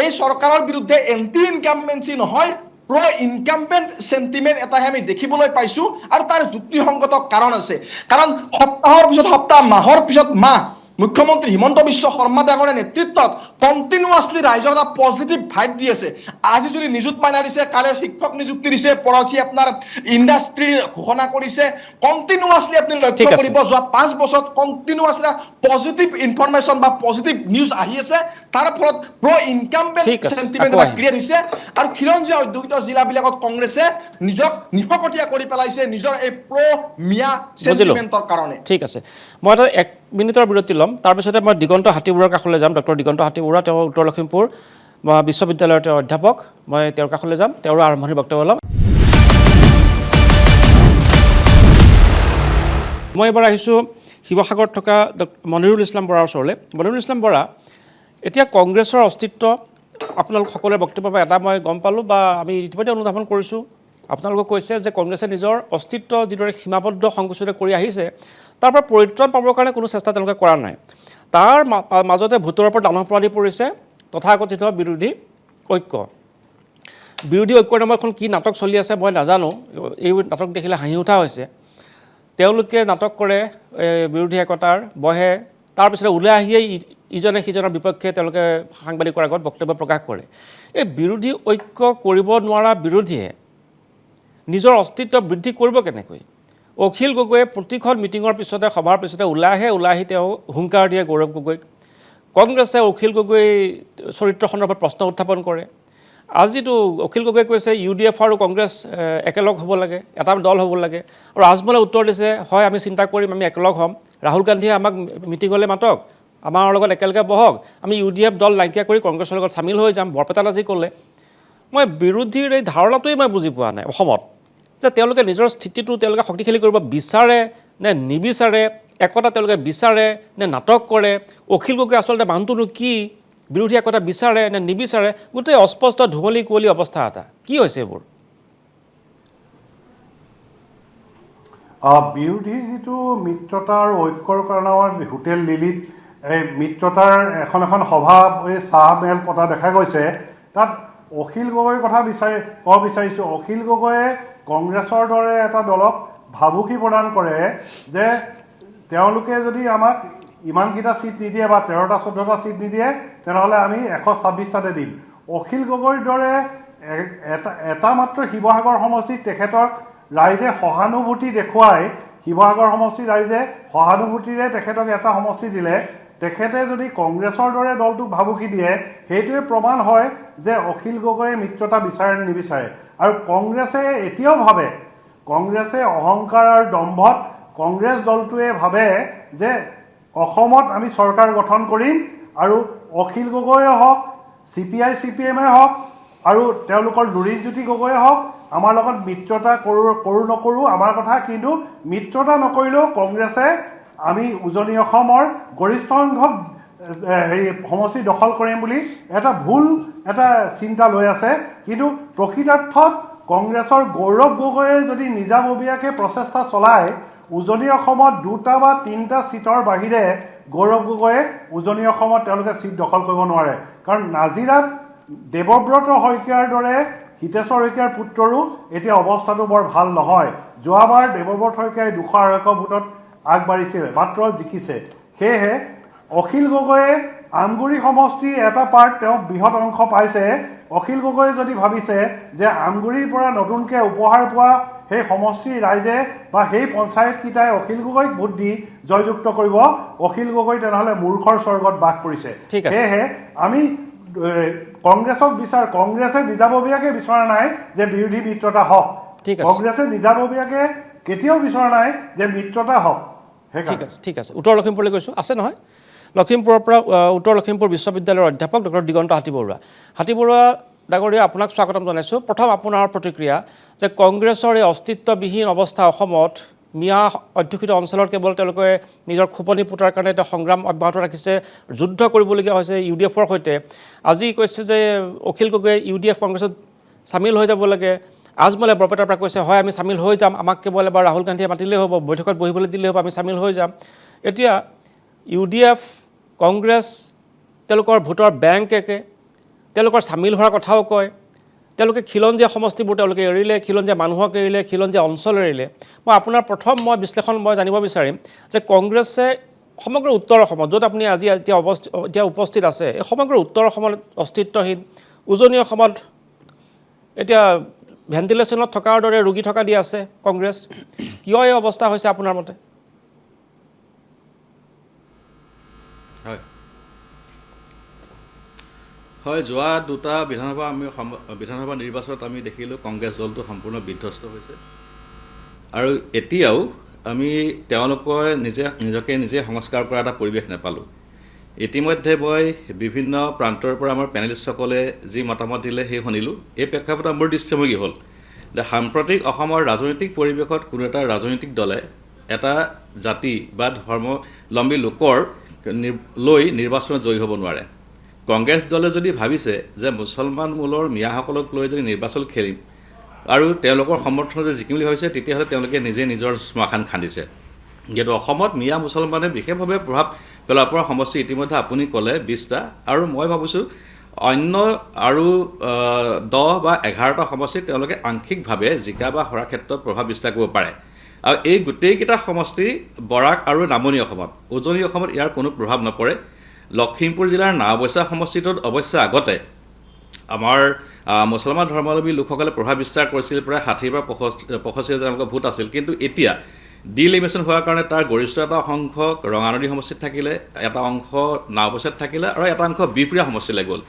F: এই চৰকাৰৰ বিৰুদ্ধে এন্টি ইনকামবেঞ্চি নহয়, প্ৰ ইনকামবেণ্ট চেণ্টিমেণ্ট এটাহে আমি দেখিবলৈ পাইছো। আৰু তাৰ যুক্তিসংগত কাৰণ আছে। কাৰণ সপ্তাহৰ পিছত সপ্তাহ, মাহৰ পিছত মাহ মুখ্যমন্ত্ৰী হিমন্ত বিশ্ব শৰ্মা ডাঙৰীয়াৰ নেতৃত্বত কণ্টিনিউৱাছলি ৰাইজক এটা পজিটিভ ভাইব দি আছে। আজি যদি নিযুত মাইনা দিছে, কালি শিক্ষক নিযুক্তি দিছে, পৰহি আপোনাৰ ইণ্ডাষ্ট্ৰী ঘোষণা কৰিছে। কণ্টিনিউৱাছলি আপুনি লক্ষ্য কৰিব যোৱা 5 বছৰত কণ্টিনিউৱাছলি পজিটিভ ইনফৰমেশ্যন বা পজিটিভ নিউজ আহি আছে। তাৰ ফলত প্ৰ ইনকামবেণ্ট চেণ্টিমেণ্ট এটা ক্ৰিয়েট হৈছে। আৰু খিলঞ্জীয়া অধ্যুষিত জিলাবিলাকত কংগ্ৰেছে নিজক নিশকতীয়া কৰি পেলাইছে নিজৰ এই প্ৰ মিয়া চেণ্টিমেণ্টৰ কাৰণে।
A: ঠিক আছে, মই এটা 1 মিনিটৰ বিৰতি ল'ম। তাৰপিছতে মই দিগন্ত হাতীবৰুৱাৰ কাষলৈ যাম। ডক্টৰ দিগন্ত হাতীবৰুৱা, তেওঁ উত্তৰ লখিমপুৰ বিশ্ববিদ্যালয়ৰ তেওঁ অধ্যাপক। মই তেওঁৰ কাষলৈ যাম, তেওঁৰ আৰম্ভণিৰ বক্তব্য ল'ম। মই এবাৰ আহিছোঁ শিৱসাগৰত থকা মনিৰুল ইছলাম বৰাৰ ওচৰলৈ। মনিৰুল ইছলাম বৰা, এতিয়া কংগ্ৰেছৰ অস্তিত্ব আপোনালোক সকলোৰে বক্তব্যৰ পৰা এটা মই গম পালোঁ বা আমি ইতিমধ্যে অনুধাৱন কৰিছোঁ। আপোনালোকে কৈছে যে কংগ্ৰেছে নিজৰ অস্তিত্ব যিদৰে সীমাবদ্ধ সংকুচিত কৰি আহিছে, তাৰ পৰা পৰিত্ৰাণ পাবৰ কাৰণে কোনো চেষ্টা তেওঁলোকে কৰা নাই। তাৰ মাজতে ভোটৰ ওপৰত দানৱ প্ৰৱাদী পৰিছে তথাকথিত বিৰোধী ঐক্য। বিৰোধী ঐক্যৰ নামত এখন কি নাটক চলি আছে মই নাজানো। এই নাটক দেখিলে হাঁহি উঠা হৈছে। তেওঁলোকে নাটক কৰে, বিৰোধী একতাৰ বহে, তাৰপিছতে ওলাই আহিয়েই ইজনে সিজনৰ বিপক্ষে তেওঁলোকে সাংবাদিকৰ আগত বক্তব্য প্ৰকাশ কৰে। এই বিৰোধী ঐক্য কৰিব নোৱাৰা বিৰোধীয়ে নিজৰ অস্তিত্ব বৃদ্ধি কৰিব কেনেকৈ? অখিল গগৈয়ে প্ৰতিখন মিটিঙৰ পিছতে, সভাৰ পিছতে ওলাই আহি তেওঁ হুংকাৰ দিয়ে গৌৰৱ গগৈক। কংগ্ৰেছে অখিল গগৈ চৰিত্ৰ সন্দৰ্ভত প্ৰশ্ন উত্থাপন কৰে। আজিতো অখিল গগৈয়ে কৈছে UDF আৰু কংগ্ৰেছ একেলগ হ'ব লাগে, এটা দল হ'ব লাগে। আৰু আজমলে উত্তৰ দিছে, হয় আমি চিন্তা কৰিম, আমি একেলগ হ'ম। ৰাহুল গান্ধীয়ে আমাক মিটিঙলৈ মাতক, আমাৰ লগত একেলগে বহক, আমি UDF দল নাইকিয়া কৰি কংগ্ৰেছৰ লগত চামিল হৈ যাম, বৰপেটাত আজি ক'লে। মই বিৰোধীৰ এই ধাৰণাটোৱেই মই বুজি পোৱা নাই অসমত, যে তেওঁলোকে নিজৰ স্থিতিটো তেওঁলোকে শক্তিশালী কৰিব বিচাৰে নে নিবিচাৰে, একতা তেওঁলোকে বিচাৰে নে নাটক কৰে। অখিল গগৈ আচলতে মানুহটোনো কি, বিৰোধী একতা বিচাৰে নে নিবিচাৰে, গোটেই অস্পষ্ট ধুমলি কুঁৱলী অৱস্থা এটা। কি হৈছে এইবোৰ?
C: বিৰোধীৰ যিটো মিত্ৰতা আৰু ঐক্যৰ কাৰণে আমাৰ হোটেল লিলিত এই মিত্ৰতাৰ এখন সভা এই চাহ মেল পতা দেখা গৈছে। তাত অখিল গগৈৰ কথা ক'ব বিচাৰিছোঁ। অখিল গগৈয়ে কংগ্ৰেছৰ দৰে এটা দলক ভাবুকি প্ৰদান কৰে যে তেওঁলোকে যদি আমাক ইমানকেইটা ছিট নিদিয়ে বা 13টা 14টা ছিট নিদিয়ে তেনেহ'লে আমি 126টাতে দিম। অখিল গগৈৰ দৰে এটা মাত্ৰ শিৱসাগৰ সমষ্টিত তেখেতক ৰাইজে সহানুভূতি দেখুৱাই, শিৱসাগৰ সমষ্টিৰ ৰাইজে সহানুভূতিৰে তেখেতক এটা সমষ্টি দিলে, তেখেতে যদি কংগ্ৰেছৰ দৰে দলটোক ভাবুকি দিয়ে, সেইটোৱে প্ৰমাণ হয় যে অখিল গগৈয়ে মিত্ৰতা বিচাৰে নিবিচাৰে। আৰু কংগ্ৰেছে এতিয়াও ভাবে, কংগ্ৰেছে অহংকাৰ আৰু দম্ভত কংগ্ৰেছ দলটোৱে ভাবে যে অসমত আমি চৰকাৰ গঠন কৰিম আৰু অখিল গগৈয়ে হওক, CPI CPM হওক আৰু তেওঁলোকৰ লুৰিণজ্যোতি গগৈয়ে হওক আমাৰ লগত মিত্ৰতা কৰোঁ নকৰোঁ আমাৰ কথা, কিন্তু মিত্ৰতা নকৰিলেও কংগ্ৰেছে আমি উজনি অসমৰ গৰিষ্ঠ সংখ্যক সমষ্টি দখল কৰিম বুলি এটা ভুল চিন্তা লৈ আছে। কিন্তু প্ৰকৃতাৰ্থত কংগ্ৰেছৰ গৌৰৱ গগৈয়ে যদি নিজাববীয়াকৈ প্ৰচেষ্টা চলায়, উজনি অসমত 2টা বা 3টা ছিটৰ বাহিৰে গৌৰৱ গগৈয়ে উজনি অসমত তেওঁলোকে ছিট দখল কৰিব নোৱাৰে। কাৰণ নাজিৰাত দেৱব্ৰত শইকীয়াৰ দৰে হিতেশ্বৰ শইকীয়াৰ পুত্ৰৰো এতিয়া অৱস্থাটো বৰ ভাল নহয়। যোৱাবাৰ দেৱব্ৰত শইকীয়াই 200-250 ভোটত আগবাঢ়িছিল, মাত্ৰ জিকিছে। সেয়েহে অখিল গগৈয়ে আমগুৰি সমষ্টিৰ এটা পাৰ্ট তেওঁ বৃহৎ অংশ পাইছে। অখিল গগৈয়ে যদি ভাবিছে যে আমগুৰিৰ পৰা নতুনকৈ উপহাৰ পোৱা সেই সমষ্টিৰ ৰাইজে বা সেই পঞ্চায়তকেইটাই অখিল গগৈক ভোট দি জয়যুক্ত কৰিব, অখিল গগৈ তেনেহ'লে মূৰ্খৰ স্বৰ্গত বাস কৰিছে। সেয়েহে আমি কংগ্ৰেছে নিজাববীয়াকৈ বিচৰা নাই যে বিৰোধী মিত্ৰতা হওক, কংগ্ৰেছে নিজাববীয়াকৈ কেতিয়াও বিচৰা নাই যে মিত্ৰতা হওক।
A: ঠিক আছে। উত্তৰ লখিমপুৰলৈ গৈছোঁ, আছে নহয়? লখিমপুৰৰ পৰা উত্তৰ লখিমপুৰ বিশ্ববিদ্যালয়ৰ অধ্যাপক ডক্টৰ দিগন্ত হাতীবৰুৱা। হাতীবৰুৱা ডাঙৰীয়া, আপোনাক স্বাগতম জনাইছোঁ। প্ৰথম আপোনাৰ প্ৰতিক্ৰিয়া যে কংগ্ৰেছৰ এই অস্তিত্ববিহীন অৱস্থা অসমত, মিয়া অধ্যুষিত অঞ্চলত কেৱল তেওঁলোকে নিজৰ খোপনি পোতাৰ কাৰণে এটা সংগ্ৰাম অব্যাহত ৰাখিছে, যুদ্ধ কৰিবলগীয়া হৈছে UDFৰ সৈতে। আজি কৈছে যে অখিল গগৈয়ে UDF কংগ্ৰেছত চামিল হৈ যাব লাগে। আজমলে বৰপেটাৰ পৰা কৈছে হয় আমি চামিল হৈ যাম, আমাক কেৱল এবাৰ ৰাহুল গান্ধীয়ে মাতিলেই হ'ব, বৈঠকত বহিবলৈ দিলেই হ'ব, আমি চামিল হৈ যাম। এতিয়া UDF কংগ্ৰেছ তেওঁলোকৰ ভোটৰ বেংক একে, তেওঁলোকৰ চামিল হোৱাৰ কথাও কয়। তেওঁলোকে খিলঞ্জীয়া সমষ্টিবোৰ তেওঁলোকে এৰিলে, খিলঞ্জীয়া মানুহক এৰিলে, খিলঞ্জীয়া অঞ্চল এৰিলে। মই বিশ্লেষণ জানিব বিচাৰিম যে কংগ্ৰেছে সমগ্ৰ উত্তৰ অসমত, য'ত আপুনি এতিয়া উপস্থিত আছে, এই সমগ্ৰ উত্তৰ অসমত অস্তিত্বহীন, উজনি অসমত এতিয়া ভেণ্টিলেশ্যনত থকাৰ দৰে ৰোগী থকা দি আছে কংগ্ৰেছ। কিয় এই অৱস্থা হৈছে আপোনাৰ মতে?
G: হয়, যোৱা 2টা বিধানসভা নিৰ্বাচনত আমি দেখিলোঁ কংগ্ৰেছ দলটো সম্পূৰ্ণ বিধ্বস্ত হৈছে। আৰু এতিয়াও আমি তেওঁলোকৰ নিজকে নিজে সংস্কাৰ কৰা এটা পৰিৱেশ নাপালোঁ। ইতিমধ্যে মই বিভিন্ন প্ৰান্তৰ পৰা আমাৰ পেনেলিষ্টসকলে যি মতামত দিলে সেই শুনিলোঁ। এই প্ৰেক্ষাপটত মোৰ দৃষ্টিভংগী হ'ল যে সাম্প্ৰতিক অসমৰ ৰাজনৈতিক পৰিৱেশত কোনো এটা ৰাজনৈতিক দলে এটা জাতি বা ধৰ্মাৱলম্বী লোকৰ লৈ নিৰ্বাচনত জয়ী হ'ব নোৱাৰে। কংগ্ৰেছ দলে যদি ভাবিছে যে মুছলমান মূলৰ মিয়াসকলক লৈ যদি নিৰ্বাচন খেলিম আৰু তেওঁলোকৰ সমৰ্থনতে জিকিম বুলি ভাবিছে, তেতিয়াহ'লে তেওঁলোকে নিজে নিজৰ শ্মশান খান্দিছে। যিহেতু অসমত মিয়া মুছলমানে বিশেষভাৱে প্ৰভাৱ পেলাব পৰা সমষ্টি ইতিমধ্যে আপুনি ক'লে 20টা, আৰু মই ভাবিছোঁ অন্য আৰু 10 বা 11টা সমষ্টিত তেওঁলোকে আংশিকভাৱে জিকা বা হৰাৰ ক্ষেত্ৰত প্ৰভাৱ বিস্তাৰ কৰিব পাৰে। আৰু এই গোটেইকেইটা সমষ্টি বৰাক আৰু নামনি অসমত, উজনি অসমত ইয়াৰ কোনো প্ৰভাৱ নপৰে। লখিমপুৰ জিলাৰ নাওবৈচা সমষ্টিটোত অৱশ্যে আগতে আমাৰ মুছলমান ধৰ্মাৱলম্বী লোকসকলে প্ৰভাৱ বিস্তাৰ কৰিছিল, প্ৰায় 60 বা 85 হাজাৰ ভোট আছিল। কিন্তু এতিয়া ডিলিমিনেশ্যন হোৱাৰ কাৰণে তাৰ গৰিষ্ঠ এটা সংখ্যক ৰঙানদী সমষ্টিত থাকিলে, এটা অংশ নাওবৈচাত থাকিলে আৰু এটা অংশ বিহপুৰীয়া সমষ্টিলৈ গ'ল।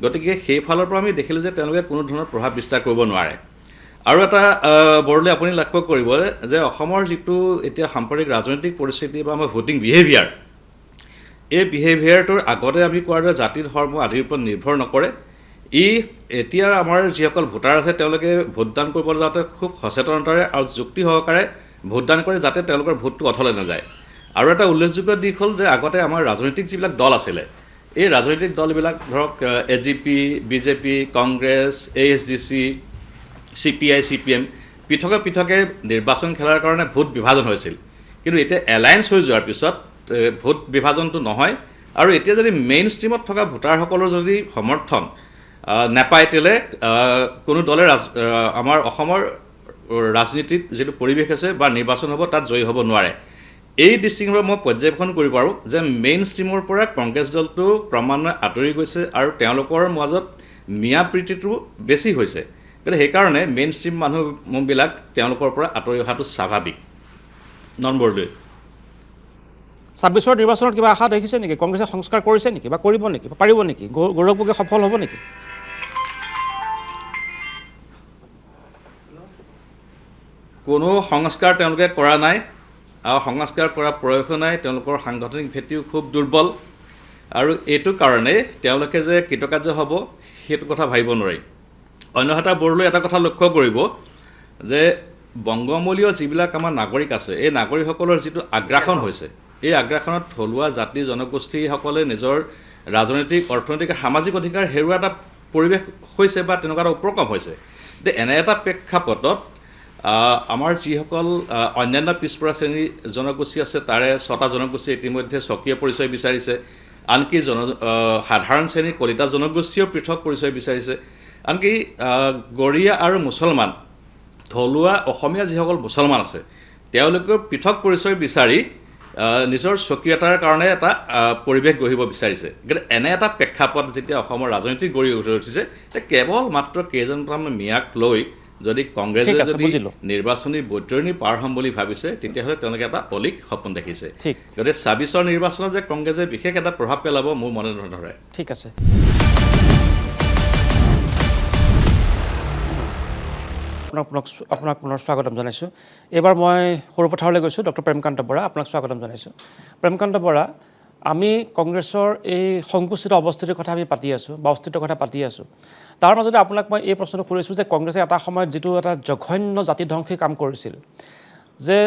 G: গতিকে সেইফালৰ পৰা আমি দেখিলোঁ যে তেওঁলোকে কোনো ধৰণৰ প্ৰভাৱ বিস্তাৰ কৰিব নোৱাৰে। আৰু এটা বৰলৈ আপুনি লক্ষ্য কৰিব যে অসমৰ যিটো এতিয়া সাম্প্ৰতিক ৰাজনৈতিক পৰিস্থিতি বা আমাৰ ভোটিং বিহেভিয়াৰ, এই বিহেভিয়াৰটোৰ আগতে আমি কোৱাৰ দৰে জাতি ধৰ্ম আদিৰ ওপৰত নিৰ্ভৰ নকৰে। এতিয়া আমাৰ যিসকল ভোটাৰ আছে তেওঁলোকে ভোটদান কৰিবলৈ যাওঁতে খুব সচেতনতাৰে আৰু যুক্তি সহকাৰে ভোটদান কৰে, যাতে তেওঁলোকৰ ভোটটো অথলে নাযায়। আৰু এটা উল্লেখযোগ্য দিশ হ'ল যে আগতে আমাৰ ৰাজনৈতিক যিবিলাক দল আছিলে, এই ৰাজনৈতিক দলবিলাক ধৰক AGP, BJP, Congress, ASDC, CPI, CPM পৃথকে পৃথকে নিৰ্বাচন খেলাৰ কাৰণে ভোট বিভাজন হৈছিল, কিন্তু এতিয়া এলায়েন্স হৈ যোৱাৰ পিছত ভোট বিভাজনটো নহয়। আৰু এতিয়া যদি মেইন ষ্ট্ৰীমত থকা ভোটাৰসকলৰ যদি সমৰ্থন নাপায় তেলে কোনো দলে আমাৰ অসমৰ ৰাজনীতিত যিটো পৰিৱেশ আছে বা নিৰ্বাচন হ'ব তাত জয়ী হ'ব নোৱাৰে। এই দৃষ্টিকোণৰ মই পৰ্যবেক্ষণ কৰিব পাৰোঁ যে মেইন ষ্ট্ৰীমৰ পৰা কংগ্ৰেছ দলটো ক্ৰমান্বয়ে আঁতৰি গৈছে আৰু তেওঁলোকৰ মাজত মিয়া প্ৰীতিটো বেছি হৈছে। গতিকে সেইকাৰণে মেইন ষ্ট্ৰীম মানুহবিলাক তেওঁলোকৰ পৰা আঁতৰি অহাটো স্বাভাৱিক। নম্বৰ 2,
A: 26ৰ নিৰ্বাচনত কিবা আশা দেখিছে নেকি? কংগ্ৰেছে সংস্কাৰ কৰিছে নেকি বা কৰিব নেকি বা পাৰিব নেকি? গৌৰৱ গগৈ সফল হ'ব নেকি?
G: কোনো সংস্কাৰ তেওঁলোকে কৰা নাই আৰু সংস্কাৰ কৰা প্ৰয়োজনো নাই। তেওঁলোকৰ সাংগঠনিক ভেটিও খুব দুৰ্বল আৰু এইটো কাৰণে তেওঁলোকে যে কৃতকাৰ্য হ'ব সেইটো কথা ভাবিব নোৱাৰি। অন্যহাতে বড়োলৈ এটা কথা লক্ষ্য কৰিব যে বংগমূলীয় যিবিলাক আমাৰ নাগৰিক আছে, এই নাগৰিকসকলৰ যিটো আগ্ৰাসন হৈছে, এই আগ্ৰাসনত থলুৱা জাতি জনগোষ্ঠীসকলে নিজৰ ৰাজনৈতিক, অৰ্থনৈতিক, সামাজিক অধিকাৰ হেৰুওৱা এটা পৰিৱেশ হৈছে বা তেনেকুৱা এটা উপক্ৰম হৈছে। যে এনে এটা প্ৰেক্ষাপটত আমাৰ যিসকল অন্যান্য পিছপৰা শ্ৰেণীৰ জনগোষ্ঠী আছে তাৰে 6টা জনগোষ্ঠী ইতিমধ্যে স্বকীয় পৰিচয় বিচাৰিছে, আনকি সাধাৰণ শ্ৰেণীৰ কলিতা জনগোষ্ঠীয়েও পৃথক পৰিচয় বিচাৰিছে, আনকি গৰীয়া আৰু মুছলমান থলুৱা অসমীয়া যিসকল মুছলমান আছে তেওঁলোকেও পৃথক পৰিচয় বিচাৰি নিজৰ স্বকীয়তাৰ কাৰণে এটা পৰিৱেশ গঢ়িব বিচাৰিছে। গতিকে এনে এটা প্ৰেক্ষাপট যেতিয়া অসমৰ ৰাজনীতি গঢ়ি উঠিছে, কেৱল মাত্ৰ কেইজনমান মিয়াক লৈ যদি কংগ্ৰেছে যদি নিৰ্বাচনী বৈতৰণি পাৰ হ'ম বুলি ভাবিছে তেতিয়াহ'লে তেওঁলোকে এটা অলিক সপোন দেখিছে। গতিকে 26ৰ নিৰ্বাচনত যে কংগ্ৰেছে বিশেষ এটা প্ৰভাৱ পেলাব মোৰ মনে নধৰে।
A: ঠিক আছে, আপোনাক পুনৰ স্বাগতম জনাইছোঁ। এইবাৰ মই সৰুপথাৰলৈ গৈছোঁ। ডক্টৰ প্ৰেমকান্ত বৰা, আপোনাক স্বাগতম জনাইছোঁ। প্ৰেমকান্ত বৰা, আমি কংগ্ৰেছৰ এই সংকুচিত অৱস্থিতিৰ কথা আমি পাতি আছোঁ বা অস্তিত্বৰ কথা পাতি আছোঁ। তাৰ মাজতে আপোনাক মই এই প্ৰশ্নটো কৰিছোঁ যে কংগ্ৰেছে এটা সময়ত যিটো এটা জঘন্য জাতিধ্বংসী কাম কৰিছিল, যে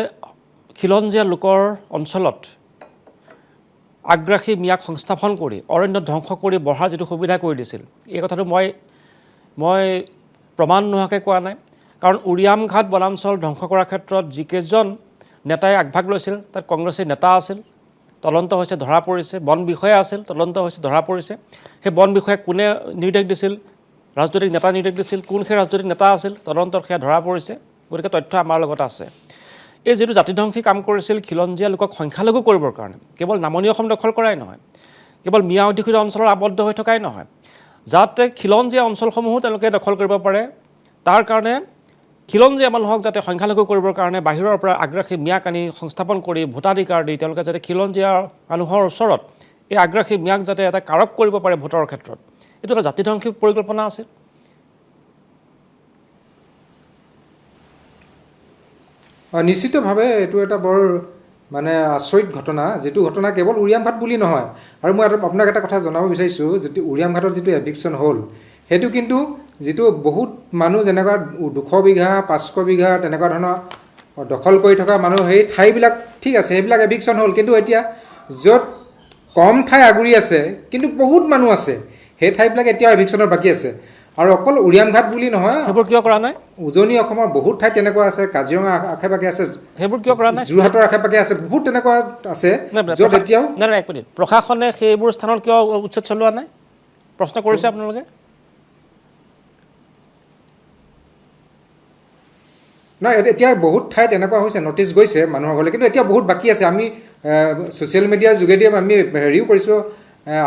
A: খিলঞ্জীয়া লোকৰ অঞ্চলত আগ্ৰাসী মিয়াক সংস্থাপন কৰি অৰণ্য ধ্বংস কৰি বঢ়াৰ যিটো সুবিধা কৰি দিছিল, এই কথাটো মই প্ৰমাণ নোহোৱাকৈ কোৱা নাই। কাৰণ উৰিয়াম ঘাট বনাঞ্চল ধ্বংস কৰাৰ ক্ষেত্ৰত যিকেইজন নেতাই আগভাগ লৈছিল তাত কংগ্ৰেছী নেতা আছিল, তদন্ত হৈছে, ধৰা পৰিছে। বন বিষয়া আছিল, তদন্ত হৈছে, ধৰা পৰিছে। সেই বন বিষয়াক কোনে নিৰ্দেশ দিছিল? ৰাজনৈতিক নেতা নিৰ্দেশ দিছিল। কোন সেই ৰাজনৈতিক নেতা আছিল? তদন্তত সেয়া ধৰা পৰিছে। গতিকে তথ্য আমাৰ লগত আছে। এই যিটো জাতিধ্বংসী কাম কৰিছিল খিলঞ্জীয়া লোকক সংখ্যালঘু কৰিবৰ কাৰণে, কেৱল নামনি অসম দখল কৰাই নহয়, কেৱল মিয়া অধিকৃত অঞ্চলৰ আবদ্ধ হৈ থকাই নহয়, যাতে খিলঞ্জীয়া অঞ্চলসমূহো তেওঁলোকে দখল কৰিব পাৰে, তাৰ কাৰণে খিলঞ্জীয়া মানুহক যাতে সংখ্যালঘু কৰিবৰ কাৰণে বাহিৰৰ পৰা আগ্ৰাসী মিয়াক আনি সংস্থাপন কৰি ভোটাধিকাৰ দি তেওঁলোকে যাতে খিলঞ্জীয়া মানুহৰ ওচৰত এই আগ্ৰাসী মিয়াক যাতে এটা কাৰক কৰিব পাৰে ভোটৰ ক্ষেত্ৰত, এইটো এটা জাতিধ্বংসী পৰিকল্পনা আছিল।
B: নিশ্চিতভাৱে এইটো এটা বৰ মানে আচৰিত ঘটনা, যিটো ঘটনা কেৱল উৰিয়াম ঘাট বুলি নহয়। আৰু মই আপোনাক এটা কথা জনাব বিচাৰিছোঁ, যিটো উৰিয়াম ঘাটত যিটো এভিকশ্যন হ'ল, সেইটো কিন্তু যিটো বহুত মানুহ যেনেকুৱা 200 বিঘা 500 বিঘা তেনেকুৱা ধৰণৰ দখল কৰি থকা মানুহ, সেই ঠাইবিলাক ঠিক আছে, সেইবিলাক এভিকশ্যন হ'ল। কিন্তু এতিয়া য'ত কম ঠাই আগুৰি আছে কিন্তু বহুত মানুহ আছে, সেই ঠাইবিলাক এতিয়াও এভিকশ্যনৰ বাকী আছে। আৰু অকল উৰিয়াম ঘাট বুলি নহয়,
A: সেইবোৰ কিয় কৰা নাই?
B: উজনি অসমৰ বহুত ঠাইত তেনেকুৱা আছে, কাজিৰঙা আশে পাশে আছে,
A: সেইবোৰ কিয় কৰা নাই?
B: যোৰহাটৰ আশে পাশে আছে, বহুত তেনেকুৱা আছে য'ত এতিয়াও
A: নাই। এক মিনিট, প্ৰশাসনে সেইবোৰ স্থানত কিয় উচ্ছেদ চলোৱা নাই? প্ৰশ্ন কৰিছে আপোনালোকে?
B: নাই, এতিয়া বহুত ঠাইত এনেকুৱা হৈছে, নটিচ গৈছে মানুহসকলে, কিন্তু এতিয়া বহুত বাকী আছে। আমি ছ'চিয়েল মিডিয়াৰ যোগেদি আমি হেৰিও কৰিছোঁ,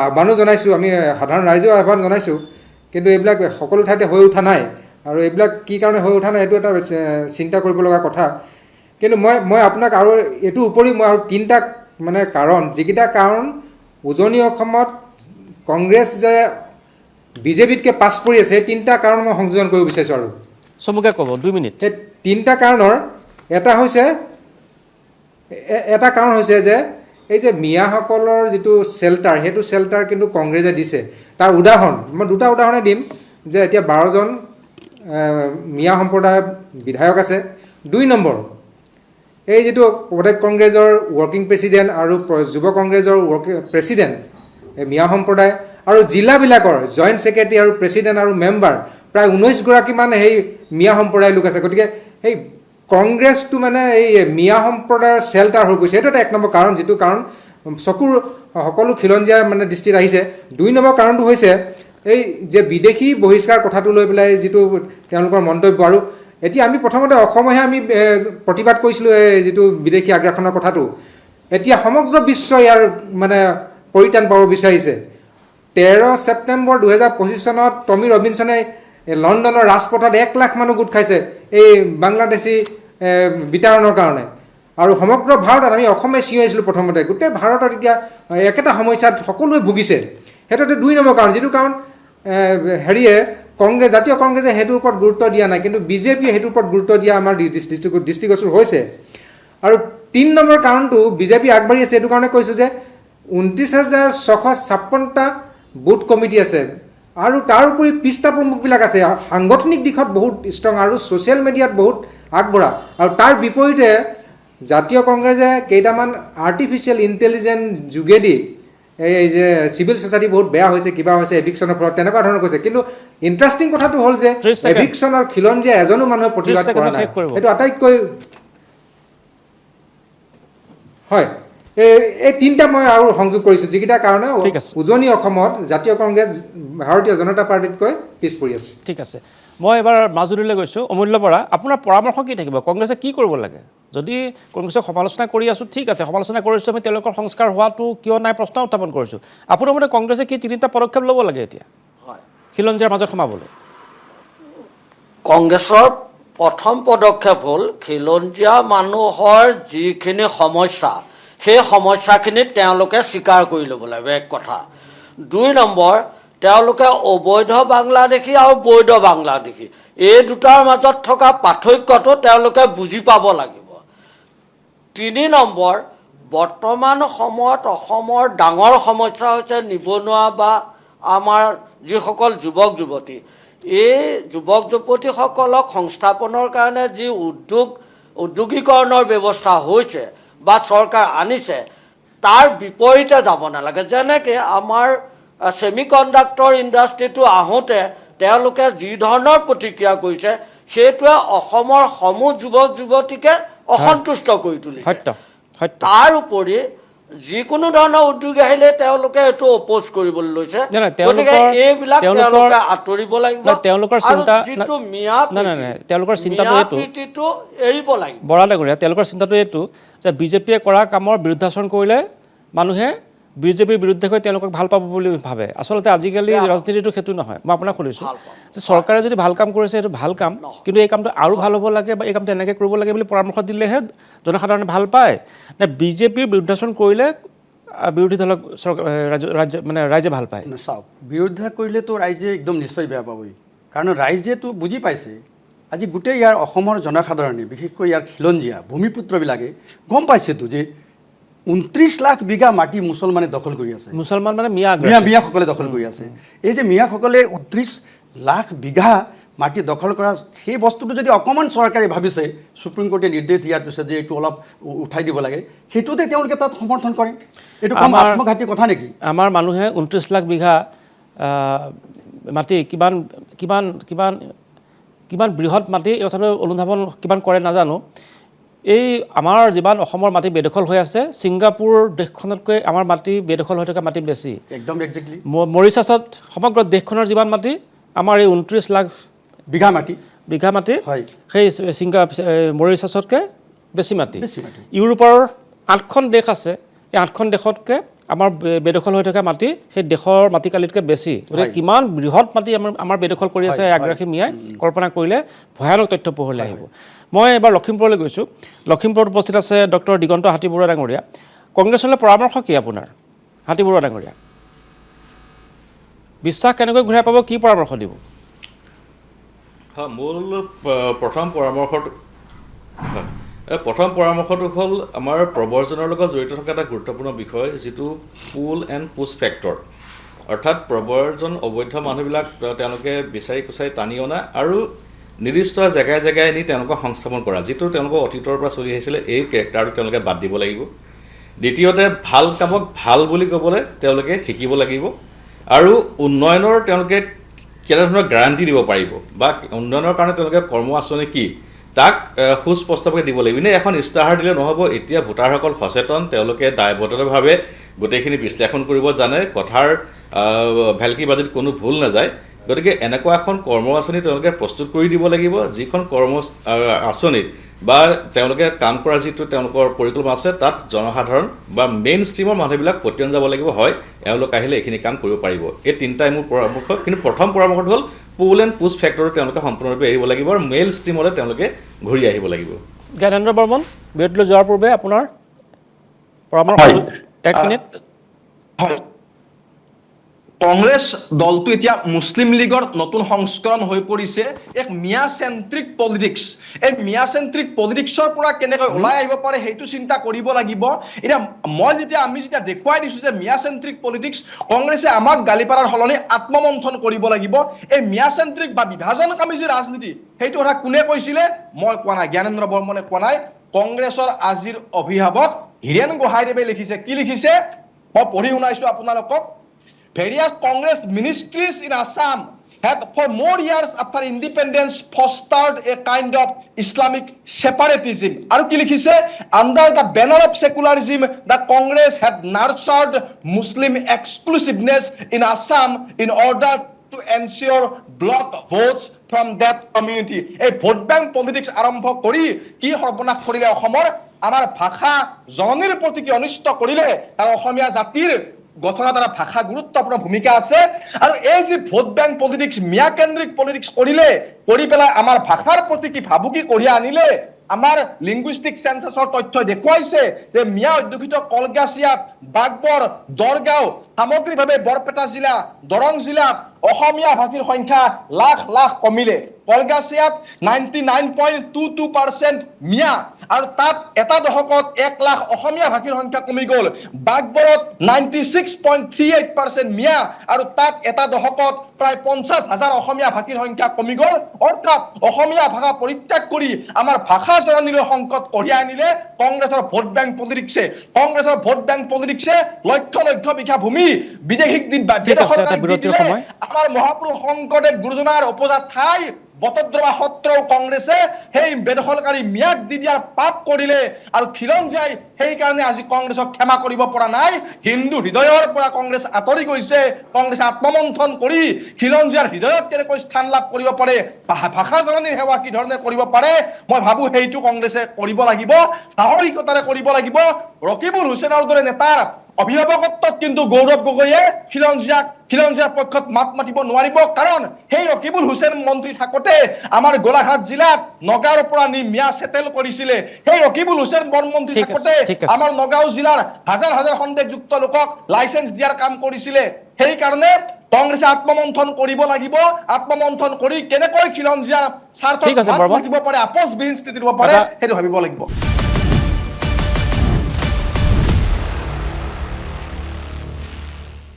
B: আহ্বানো জনাইছোঁ, আমি সাধাৰণ ৰাইজেও আহ্বান জনাইছোঁ, কিন্তু এইবিলাক সকলো ঠাইতে হৈ উঠা নাই। আৰু এইবিলাক কি কাৰণে হৈ উঠা নাই এইটো এটা চিন্তা কৰিব লগা কথা। কিন্তু মই আপোনাক আৰু এইটোৰ উপৰিও মই আৰু 3টা মানে কাৰণ, যিকেইটা কাৰণ উজনি অসমত কংগ্ৰেছ যে বিজেপিতকৈ পাছ পৰি আছে, সেই 3টা কাৰণ মই সংযোজন কৰিব বিচাৰিছোঁ। আৰু
A: চমুকৈ ক'ব, 2 মিনিট।
B: সেই 3টা কাৰণৰ এটা কাৰণ হৈছে যে এই যে মিয়াসকলৰ যিটো চেল্টাৰ, সেইটো চেল্টাৰ কিন্তু কংগ্ৰেছে দিছে। তাৰ উদাহৰণ মই 2টা উদাহৰণে দিম, যে এতিয়া 12জন মিয়া সম্প্ৰদায়ৰ বিধায়ক আছে। 2 নম্বৰ, এই যিটো প্ৰদেশ কংগ্ৰেছৰ ৱৰ্কিং প্ৰেচিডেণ্ট আৰু যুৱ কংগ্ৰেছৰ প্ৰেচিডেণ্ট, মিয়া সম্প্ৰদায় আৰু জিলাবিলাকৰ জইণ্ট ছেক্ৰেটাৰী আৰু প্ৰেচিডেণ্ট আৰু মেম্বাৰ প্ৰায় 19গৰাকীমান সেই মিয়া সম্প্ৰদায়ৰ লোক আছে। গতিকে সেই কংগ্ৰেছটো মানে এই মিয়া সম্প্ৰদায়ৰ চেল্টাৰ হৈ গৈছে। সেইটো এটা 1 নম্বৰ কাৰণ, যিটো কাৰণ চকুৰ সকলো খিলঞ্জীয়া মানে দৃষ্টিত আহিছে। 2 নম্বৰ কাৰণটো হৈছে এই যে বিদেশী বহিষ্কাৰ কথাটো লৈ পেলাই যিটো তেওঁলোকৰ মন্তব্য। আৰু এতিয়া আমি প্ৰথমতে অসমহে আমি প্ৰতিবাদ কৰিছিলোঁ এই যিটো বিদেশী আগ্ৰাসনৰ কথাটো। এতিয়া সমগ্ৰ বিশ্ব ইয়াৰ মানে পৰিত্ৰাণ পাব বিচাৰিছে। 13 ছেপ্টেম্বৰ 2025 চনত টমি ৰবিনছনে লণ্ডনৰ ৰাজপথত 1 লাখ মানুহ গোট খাইছে এই বাংলাদেশী বিতাড়নৰ কাৰণে। আৰু সমগ্ৰ ভাৰতত আমি অসমে চিঞৰিছিলোঁ প্ৰথমতে, গোটেই ভাৰতত এতিয়া একেটা সমস্যাত সকলোৱে ভুগিছে। সেইটো 2 নম্বৰ কাৰণ, যিটো কাৰণ হেৰিয়ে জাতীয় কংগ্ৰেছে সেইটোৰ ওপৰত গুৰুত্ব দিয়া নাই, কিন্তু বিজেপিয়ে সেইটোৰ ওপৰত গুৰুত্ব দিয়া আমাৰ দৃষ্টিগোচৰ হৈছে। আৰু 3 নম্বৰ কাৰণটো বিজেপি আগবাঢ়ি আছে, এইটো কাৰণে কৈছোঁ যে 29,656টা বুথ কমিটি আছে আৰু তাৰ উপৰি পৃষ্ঠা প্ৰমুখবিলাক আছে। সাংগঠনিক দিশত বহুত ষ্ট্ৰং আৰু ছ'চিয়েল মিডিয়াত বহুত আগবঢ়া। আৰু তাৰ বিপৰীতে জাতীয় কংগ্ৰেছে কেইটামান আৰ্টিফিচিয়েল ইণ্টেলিজেন্স যোগেদি এই যে চিভিল ছ'চাইটি বহুত বেয়া হৈছে, কিবা হৈছে এভিকশ্যনৰ ফলত, তেনেকুৱা ধৰণৰ কৈছে। কিন্তু ইণ্টাৰেষ্টিং কথাটো হ'ল যে এভিকশ্যনৰ খিলঞ্জীয়া এজনো মানুহে প্ৰতিবাদ কৰা নাই। সেইটো আটাইতকৈ হয়। এই 3টা মই আৰু সংযোগ কৰিছোঁ, যিকেইটা কাৰণে উজনি অসমত জাতীয় কংগ্ৰেছ ভাৰতীয় জনতা পাৰ্টিতকৈ পিছ পৰি আছে।
A: ঠিক আছে, মই এবাৰ মাজুলীলৈ গৈছোঁ। অমূল্য বৰা, আপোনাৰ পৰামৰ্শ কি থাকিব? কংগ্ৰেছে কি কৰিব লাগে? যদি কংগ্ৰেছক সমালোচনা কৰি আছোঁ, ঠিক আছে, সমালোচনা কৰিছোঁ, আমি তেওঁলোকৰ সংস্কাৰ হোৱাটো কিয় নাই প্ৰশ্ন উত্থাপন কৰিছোঁ। আপোনাৰ মতে কংগ্ৰেছে কি 3টা পদক্ষেপ ল'ব লাগে এতিয়া খিলঞ্জীয়াৰ মাজত সোমাবলৈ?
D: কংগ্ৰেছৰ প্ৰথম পদক্ষেপ হ'ল খিলঞ্জীয়া মানুহৰ যিখিনি সমস্যা, সেই সমস্যাখিনিত তেওঁলোকে স্বীকাৰ কৰি ল'ব লাগিব, 1 কথা। 2 নম্বৰ, তেওঁলোকে অবৈধ বাংলাদেশী আৰু বৈধ বাংলাদেশী এই দুটাৰ মাজত থকা পাৰ্থক্যটো তেওঁলোকে বুজি পাব লাগিব। 3 নম্বৰ, বৰ্তমান সময়ত অসমৰ ডাঙৰ সমস্যা হৈছে নিবনুৱা বা আমাৰ যিসকল যুৱক যুৱতী, এই যুৱক যুৱতীসকলক সংস্থাপনৰ কাৰণে যি উদ্যোগীকৰণৰ ব্যৱস্থা হৈছে বা চৰকাৰ আনিছে, তাৰ বিপৰীতে যাব নালাগে। যেনেকৈ আমাৰ ছেমি কণ্ডাক্টৰ ইণ্ডাষ্ট্ৰিটো আহোঁতে তেওঁলোকে যি ধৰণৰ প্ৰতিক্ৰিয়া কৰিছে, সেইটোৱে অসমৰ সমূহ যুৱক যুৱতীকে অসন্তুষ্ট কৰি তুলিছে। তাৰ উপৰি যিকোনো ধৰণৰ উদ্যোগ আহিলে তেওঁলোকে এইটো অপ'জ কৰিবলৈ লৈছে। গতিকে এইবিলাক তেওঁলোকে আঁতৰিব লাগিব। তেওঁলোকৰ চিন্তাটো এৰিব লাগিব।
A: বৰা ডাঙৰীয়া, তেওঁলোকৰ চিন্তাটো এইটো যে বিজেপিয়ে কৰা কামৰ বিৰুদ্ধাচৰণ কৰিলে মানুহে বিজেপিৰ বিৰুদ্ধে গৈ তেওঁলোকক ভাল পাব বুলি ভাবে। আচলতে আজিকালি ৰাজনীতিটো সেইটো নহয়। মই আপোনাক সুধিছোঁ যে চৰকাৰে যদি ভাল কাম কৰিছে সেইটো ভাল কাম, কিন্তু এই কামটো আৰু ভাল হ'ব লাগে বা এই কামটো এনেকৈ কৰিব লাগে বুলি পৰামৰ্শ দিলেহে জনসাধাৰণে ভাল পায়, নে বিজেপিৰ বিৰুদ্ধাচৰণ কৰিলে বিৰোধী দলক ৰাইজে ভাল পায়?
E: চাওক, বিৰোধিতা কৰিলেতো ৰাইজে একদম নিশ্চয় বেয়া পাবই, কাৰণ ৰাইজেতো বুজি পাইছে। আজি গোটেই ইয়াৰ অসমৰ জনসাধাৰণে, বিশেষকৈ ইয়াৰ খিলঞ্জীয়া ভূমিপুত্ৰবিলাকে গম পাইছেতো যে 29 লাখ বিঘা মাটি মুছলমানে দখল কৰি আছে।
A: মুছলমান মানে
E: মিয়াসকলে দখল কৰি আছে। এই যে মিয়াসকলে 29 লাখ বিঘা মাটি দখল কৰা সেই বস্তুটো যদি অকণমান চৰকাৰে ভাবিছে, সুপ্ৰিম কোৰ্টে নিৰ্দেশ দিয়াৰ পিছত যে এইটো অলপ উঠাই দিব লাগে, সেইটোতে তেওঁলোকে তাত সমৰ্থন কৰে। এইটো কম আত্মঘাতী কথা নেকি?
A: আমাৰ মানুহে 29 লাখ বিঘা মাটি কিমান কিমান কিমান কিমান বৃহৎ মাটি, এই কথাটো অনুধাৱন কিমান কৰে নাজানো। এই আমাৰ যিমান অসমৰ মাটি বেদখল হৈ আছে, ছিংগাপুৰ দেশখনতকৈ আমাৰ মাটি বেদখল হৈ থকা মাটি বেছি।
E: একদম একজেক্টলি।
A: মৰিচাছত সমগ্ৰ দেশখনৰ যিমান মাটি, আমাৰ এই 29 লাখ বিঘা মাটি সেই মৰিচাছতকৈ বেছি মাটি। ইউৰোপৰ 8খন দেশ আছে, এই 8খন দেশতকৈ আমাৰ বেদখল হৈ থকা মাটি সেই দেশৰ মাটিকালিতকৈ বেছি। গতিকে কিমান বৃহৎ মাটি আমাৰ বেদখল কৰি আছে আগ্ৰাসী মিয়াই, কল্পনা কৰিলে ভয়ানক তথ্য পোহৰলৈ আহিব। মই এবাৰ লখিমপুৰলৈ গৈছোঁ। লখিমপুৰত উপস্থিত আছে ডক্টৰ দিগন্ত হাতীবৰুৱা ডাঙৰীয়া। কংগ্ৰেছলৈ পৰামৰ্শ কি আপোনাৰ? হাতীবৰুৱা ডাঙৰীয়া, বিশ্বাস কেনেকৈ ঘূৰাই পাব, কি পৰামৰ্শ দিব?
G: হয়, মূল প্ৰথম পৰামৰ্শটো হ'ল আমাৰ প্ৰব্ৰজনৰ লগত জড়িত থকা এটা গুৰুত্বপূৰ্ণ বিষয়, যিটো পুল এণ্ড পুছ ফেক্টৰ। অৰ্থাৎ প্ৰব্ৰজন অবৈধ মানুহবিলাক তেওঁলোকে বিচাৰি কুচাৰি টানি অনা আৰু নিৰ্দিষ্ট জেগাই জেগাই নি তেওঁলোকক সংস্থাপন কৰা, যিটো তেওঁলোকৰ অতীতৰ পৰা চলি আহিছিলে। এই কেৰেক্টাৰটো তেওঁলোকে বাদ দিব লাগিব। দ্বিতীয়তে ভাল কামক ভাল বুলি ক'বলৈ তেওঁলোকে শিকিব লাগিব আৰু উন্নয়নৰ তেওঁলোকে কেনেধৰণৰ গ্যাৰাণ্টি দিব পাৰিব বা উন্নয়নৰ কাৰণে তেওঁলোকে কৰ্ম আঁচনি কি তাক সুস্পষ্টভাৱে দিব লাগিব। এনে এখন ইস্তাহাৰ দিলে নহ'ব। এতিয়া ভোটাৰসকল সচেতন, তেওঁলোকে দায়বদ্ধতাভাৱে গোটেইখিনি বিশ্লেষণ কৰিব জানে, কথাৰ ভেলকিবাজিত কোনো ভুল নাযায়। গতিকে এনেকুৱা এখন কৰ্ম আঁচনি তেওঁলোকে প্ৰস্তুত কৰি দিব লাগিব, যিখন কৰ্ম আঁচনিত বা তেওঁলোকে কাম কৰা যিটো তেওঁলোকৰ পৰিকল্পনা আছে তাত জনসাধাৰণ বা মেইন ষ্ট্ৰীমৰ মানুহবিলাক পতিয়ন যাব লাগিব, হয় এওঁলোক আহিলে এইখিনি কাম কৰিব পাৰিব। এই তিনিটাই মোৰ পৰামৰ্শ। কিন্তু প্ৰথম পৰামৰ্শ হ'ল পুল এণ্ড পুছ ফেক্টৰটো তেওঁলোকে সম্পূৰ্ণৰূপে এৰিব লাগিব আৰু মেইল ষ্ট্ৰীমলৈ তেওঁলোকে ঘূৰি আহিব লাগিব।
A: জ্ঞানেন্দ্ৰ বৰ্মন, বিৰতিলৈ যোৱাৰ পূৰ্বে আপোনাৰ পৰামৰ্শ 1 মিনিট।
F: হয়, কংগ্ৰেছ দলটো এতিয়া মুছলিম লীগৰ নতুন সংস্কৰণ হৈ পৰিছে, এক মিয়া চেন্ট্ৰিক পলিটিক্স। এই মিয়া চেন্ট্ৰিক পলিটিক্সৰ পৰা কেনেকৈ ওলাই আহিব পাৰে সেইটো চিন্তা কৰিব লাগিব। এতিয়া আমি যেতিয়া দেখুৱাই দিছো যে মিয়া চেন্ট্ৰিক পলিটিক্স, কংগ্ৰেছে আমাক গালি পাৰাৰ সলনি আত্মমন্থন কৰিব লাগিব। এই মিয়া চেন্ট্ৰিক বা বিভাজনকামী যি ৰাজনীতি সেইটো কথা কোনে কৈছিলে? মই কোৱা নাই, জ্ঞানেন্দ্ৰ বৰ্মনে কোৱা নাই, কংগ্ৰেছৰ আজিৰ অভিভাৱক হীৰেণ গোহাঁইদেৱে লিখিছে। কি লিখিছে মই পঢ়ি শুনাইছো আপোনালোকক। Various Congress ministries in Assam had for more years after independence fostered a kind of Islamic separatism. আৰু কি লিখিছে? Under the banner of secularism, the Congress had nurtured Muslim exclusiveness in Assam in order to ensure block votes from that community. এই vote bank politics আৰম্ভ কৰি কি সৰ্বনাশ কৰিলে অসমৰ? আমাৰ ভাষা জননীৰ প্ৰতি কি অনিষ্ট কৰিলে? আৰু অসমীয়া জাতিৰ গঠনত এটা ভাষা গুৰুত্বপূৰ্ণ ভূমিকা আছে। আৰু এই যি ভোট বেংক পলিটিক্স, মিয়া কেন্দ্ৰিক পলিটিক্স কৰি পেলাই আমাৰ ভাষাৰ প্ৰতি কি ভাবুকি কঢ়িয়াই আনিলে। আমাৰ লিংগুইষ্টিক সেন্সাছৰ তথ্যই দেখুৱাইছে যে মিয়া অধ্যুষিত কলগাছিয়াত, বাগবৰ, দৰগাঁও, সামগ্ৰিকভাৱে বৰপেটা জিলা, দৰং জিলাত অসমীয়া ভাষীৰ সংখ্যা লাখ লাখ কমিলে। কলগাছিয়াত 99.22% মিয়া, আৰু তাত এটা দশকত 1 লাখ অসমীয়া ভাষীৰ সংখ্যা কমি গ'ল। বাগবৰত 96.38% মিয়া, আৰু তাত এটা দশকত প্ৰায় 50,000 অসমীয়া ভাষীৰ সংখ্যা কমি গ'ল। অৰ্থাৎ অসমীয়া ভাষা পৰিত্যাগ কৰি আমাৰ ভাষা জননীলৈ সংকট কঢ়িয়াই আনিলে কংগ্ৰেছৰ ভোট বেংক পলিটিক্সে। কংগ্ৰেছৰ ভোট বেংক পলিটিক্সে লক্ষ লক্ষ বিঘা ভূমি বিদেশীক আমাৰ মহাপুৰুষ শংকৰদেৱ গুৰুজনাৰ উপজাত ঠাই বটদ্ৰৱা সত্ৰও কংগ্ৰেছে সেই বেদখলকাৰী মিয়াক দি দিয়াৰ পাপ কৰিলে। আৰু খিলঞ্জীয়াই সেইকাৰণে আজি কংগ্ৰেছক ক্ষমা কৰিব পৰা নাই। হিন্দু হৃদয়ৰ পৰা কংগ্ৰেছ আঁতৰি গৈছে। কংগ্ৰেছে আত্মমন্থন কৰি খিলঞ্জীয়াৰ হৃদয়ত কেনেকৈ স্থান লাভ কৰিব পাৰে, ভাষা জননীৰ সেৱা কি ধৰণে কৰিব পাৰে, মই ভাবো সেইটো কংগ্ৰেছে কৰিব লাগিব, সাহসিকতাৰে কৰিব লাগিব। ৰকিবুল হুছেইনৰ দৰে নেতাৰ অভিভাৱকত্বত কিন্তু গৌৰৱ গগৈয়ে খিলঞ্জীয়াৰ পক্ষত মাত মাতিব নোৱাৰিব। কাৰণ সেই ৰকিবুল হুছেইন মন্ত্ৰী থাকোতে আমাৰ গোলাঘাট জিলাত নগাঁৱৰ পৰা নি মিয়া সেটেল কৰিছিলে। সেই ৰকিবুল হুছেইন মন্ত্ৰী থাকোতে আমাৰ নগাঁও জিলাৰ হাজাৰ হাজাৰ সন্দেহযুক্ত লোকক লাইসেন্স দিয়াৰ কাম কৰিছিলে। সেইকাৰণে কংগ্ৰেছে আত্মমন্থন কৰিব লাগিব। আত্মমন্থন কৰি কেনেকৈ খিলঞ্জীয়াৰ স্বাৰ্থত মাত মাতিব পাৰে, আপোচবিহীন স্থিতি দিব পাৰে, সেইটো ভাবিব লাগিব।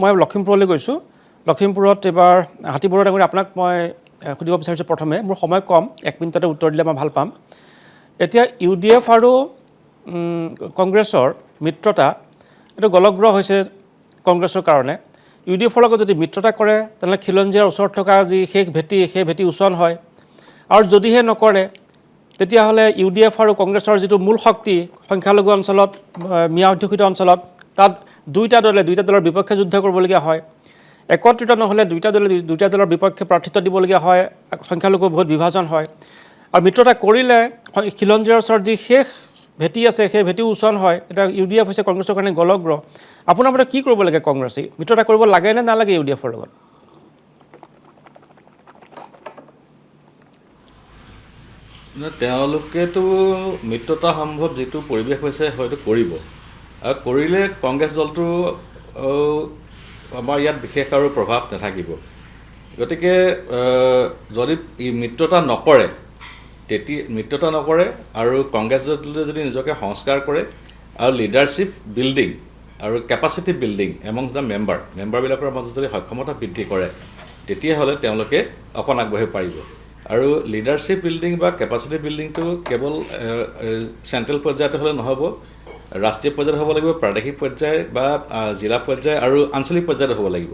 A: মই লখিমপুৰলৈ গৈছোঁ। লখিমপুৰত এইবাৰ হাতীবৰুৱা ডাঙৰী, আপোনাক মই সুধিব বিচাৰিছোঁ প্ৰথমে, মোৰ সময় কম, 1 মিনিটতে উত্তৰ দিলে মই ভাল পাম। এতিয়া UDF আৰু কংগ্ৰেছৰ মিত্ৰতা এইটো গলগ্ৰহ হৈছে কংগ্ৰেছৰ কাৰণে। UDFৰ লগত যদি মিত্ৰতা কৰে তেনেহ'লে খিলঞ্জীয়াৰ ওচৰত থকা যি শেষ ভেটি, সেই ভেটি উচন হয়। আৰু যদিহে নকৰে তেতিয়াহ'লে UDF আৰু কংগ্ৰেছৰ যিটো মূল শক্তি সংখ্যালঘু অঞ্চলত, মিয়া অধ্যুষিত অঞ্চলত, তাত দুইটা দলৰ বিপক্ষে যুদ্ধ কৰিবলগীয়া হয়। একত্ৰিত নহ'লে দুইটা দলৰ বিপক্ষে প্ৰাৰ্থিত্ব দিবলগীয়া হয়, সংখ্যালঘু বহুত বিভাজন হয়। আৰু মিত্ৰতা কৰিলে খিলঞ্জীয়াৰ ওচৰত যি শেষ ভেটি আছে সেই ভেটিও উচন হয়। এতিয়া UDF হৈছে কংগ্ৰেছৰ কাৰণে গলগ্ৰহ। আপোনাৰ মতে কি কৰিব লাগে কংগ্ৰেছে? মিত্ৰতা কৰিব লাগে নে নালাগে UDFৰ লগত?
G: তেওঁলোকেতো মিত্ৰতা সম্ভৱ যিটো পৰিৱেশ হৈছে হয়তো কৰিব, আৰু কৰিলে কংগ্ৰেছ দলটো আমাৰ ইয়াত বিশেষ আৰু প্ৰভাৱ নাথাকিব। গতিকে যদি মিত্ৰতা নকৰে আৰু কংগ্ৰেছ দলে যদি নিজকে সংস্কাৰ কৰে আৰু লিডাৰশ্বিপ বিল্ডিং আৰু কেপাচিটি বিল্ডিং এমংছ দ্য মেম্বাৰবিলাকৰ মাজত যদি সক্ষমতা বৃদ্ধি কৰে, তেতিয়াহ'লে তেওঁলোকে অকণ আগবাঢ়িব পাৰিব। আৰু লিডাৰশ্বিপ বিল্ডিং বা কেপাচিটি বিল্ডিংটো কেৱল চেণ্ট্ৰেল পৰ্যায়তে হ'লে নহ'ব, ৰাষ্ট্ৰীয় পৰ্যায়ত হ'ব লাগিব, প্ৰাদেশিক পৰ্যায় বা জিলা পৰ্যায় আৰু আঞ্চলিক পৰ্যায়ত হ'ব লাগিব।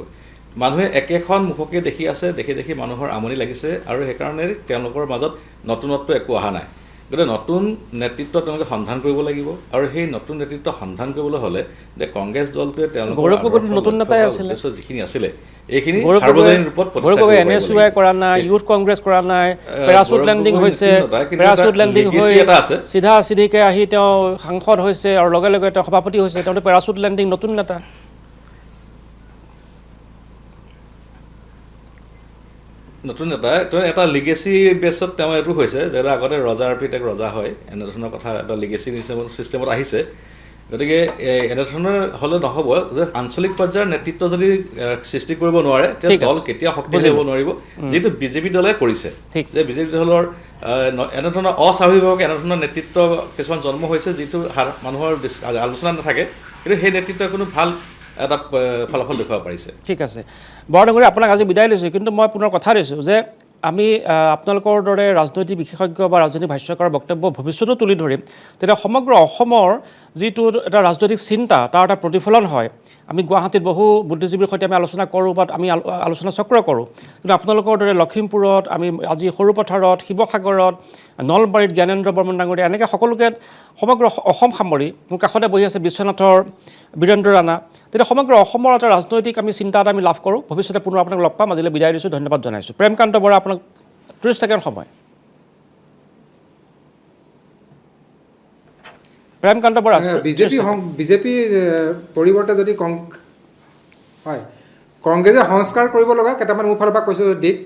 G: মানুহে একেখন মুখকে দেখি আছে, দেখি মানুহৰ আমনি লাগিছে আৰু সেইকাৰণে তেওঁলোকৰ মাজত নতুনত্ব একো অহা নাই। গতিকে নতুন নেতৃত্ব তেওঁলোকে সন্ধান কৰিব লাগিব আৰু সেই নতুন নেতৃত্ব সন্ধান কৰিবলৈ হ'লে যে কংগ্ৰেছ দলটোৱে তেওঁলোকৰ
A: নতুন নেতাই আছিলে,
G: উদ্দেশ্য যিখিনি আছিলে এইখিনি সাৰ্বজনীন ৰূপত প্ৰতিষ্ঠা কৰিব
A: NSUI কৰা নাই, ইউথ কংগ্ৰেছ কৰা নাই, পেৰাচুট লেণ্ডিং হৈছে, পেৰাচুট লেণ্ডিং হৈ চিধাকে আহি তেওঁ সাংসদ হৈছে আৰু লগে লগে তেওঁ সভাপতি হৈছে, তেওঁতো পেৰাচুট লেণ্ডিং নতুন নেতা।
G: নতুন এটা লিগেচি বেছত তেওঁ এইটো হৈছে যে আগতে ৰজাৰ পিতেক ৰজা হয়, এনেধৰণৰ কথা এটা লিগেচি চিষ্টেমত আহিছে। গতিকে এনেধৰণৰ হ'লে নহ'ব যে আঞ্চলিক পৰ্যায়ৰ নেতৃত্ব যদি সৃষ্টি কৰিব নোৱাৰে তেতিয়া দল কেতিয়াও শক্তিশালী হ'ব নোৱাৰিব, যিটো বিজেপি দলে কৰিছে। যে বিজেপি দলৰ এনেধৰণৰ অস্বাভাৱিকভাৱে এনেধৰণৰ নেতৃত্ব কিছুমান জন্ম হৈছে যিটো মানুহৰ আলোচনা নাথাকে, কিন্তু সেই নেতৃত্বৰ কোনো ভাল এটা ফলাফল দেখুৱাব পাৰিছে।
A: ঠিক আছে, বৰডাঙৰীয়া আপোনাক আজি বিদায় লৈছোঁ, কিন্তু মই পুনৰ কথা দিছোঁ যে আমি আপোনালোকৰ দৰে ৰাজনৈতিক বিশেষজ্ঞ বা ৰাজনৈতিক ভাষ্যকাৰৰ বক্তব্য ভৱিষ্যতো তুলি ধৰিম, তেতিয়া সমগ্ৰ অসমৰ যিটো এটা ৰাজনৈতিক চিন্তা তাৰ এটা প্ৰতিফলন হয়। আমি গুৱাহাটীত বহু বুদ্ধিজীৱীৰ সৈতে আমি আলোচনা কৰোঁ বা আমি আলোচনা চক্ৰ কৰোঁ, কিন্তু আপোনালোকৰ দৰে লখিমপুৰত, আমি আজি সৰুপথাৰত, শিৱসাগৰত, নলবাৰীত জ্ঞানেন্দ্ৰ বৰ্মন ডাঙৰীয়া, এনেকৈ সকলোকে সমগ্ৰ অসম সামৰি মোৰ কাষতে বহি আছে বিশ্বনাথৰ বীৰেন্দ্ৰ ৰাণা, তেতিয়া সমগ্ৰ অসমৰ এটা ৰাজনৈতিক আমি চিন্তা এটা আমি লাভ কৰোঁ। ভৱিষ্যতে পুনৰ আপোনাক লগ পাম। আজিলৈ বিদায় দিছোঁ, ধন্যবাদ জনাইছোঁ। প্ৰেমকান্ত বৰা, আপোনাক 30 ছেকেণ্ড সময়। প্ৰেমকান্ত বৰা,
B: বিজেপি পৰিৱৰ্তে যদি হয় কংগ্ৰেছে সংস্কাৰ কৰিব লগা কেইটামান মোৰ ফালৰ পৰা কৈছোঁ দিশ,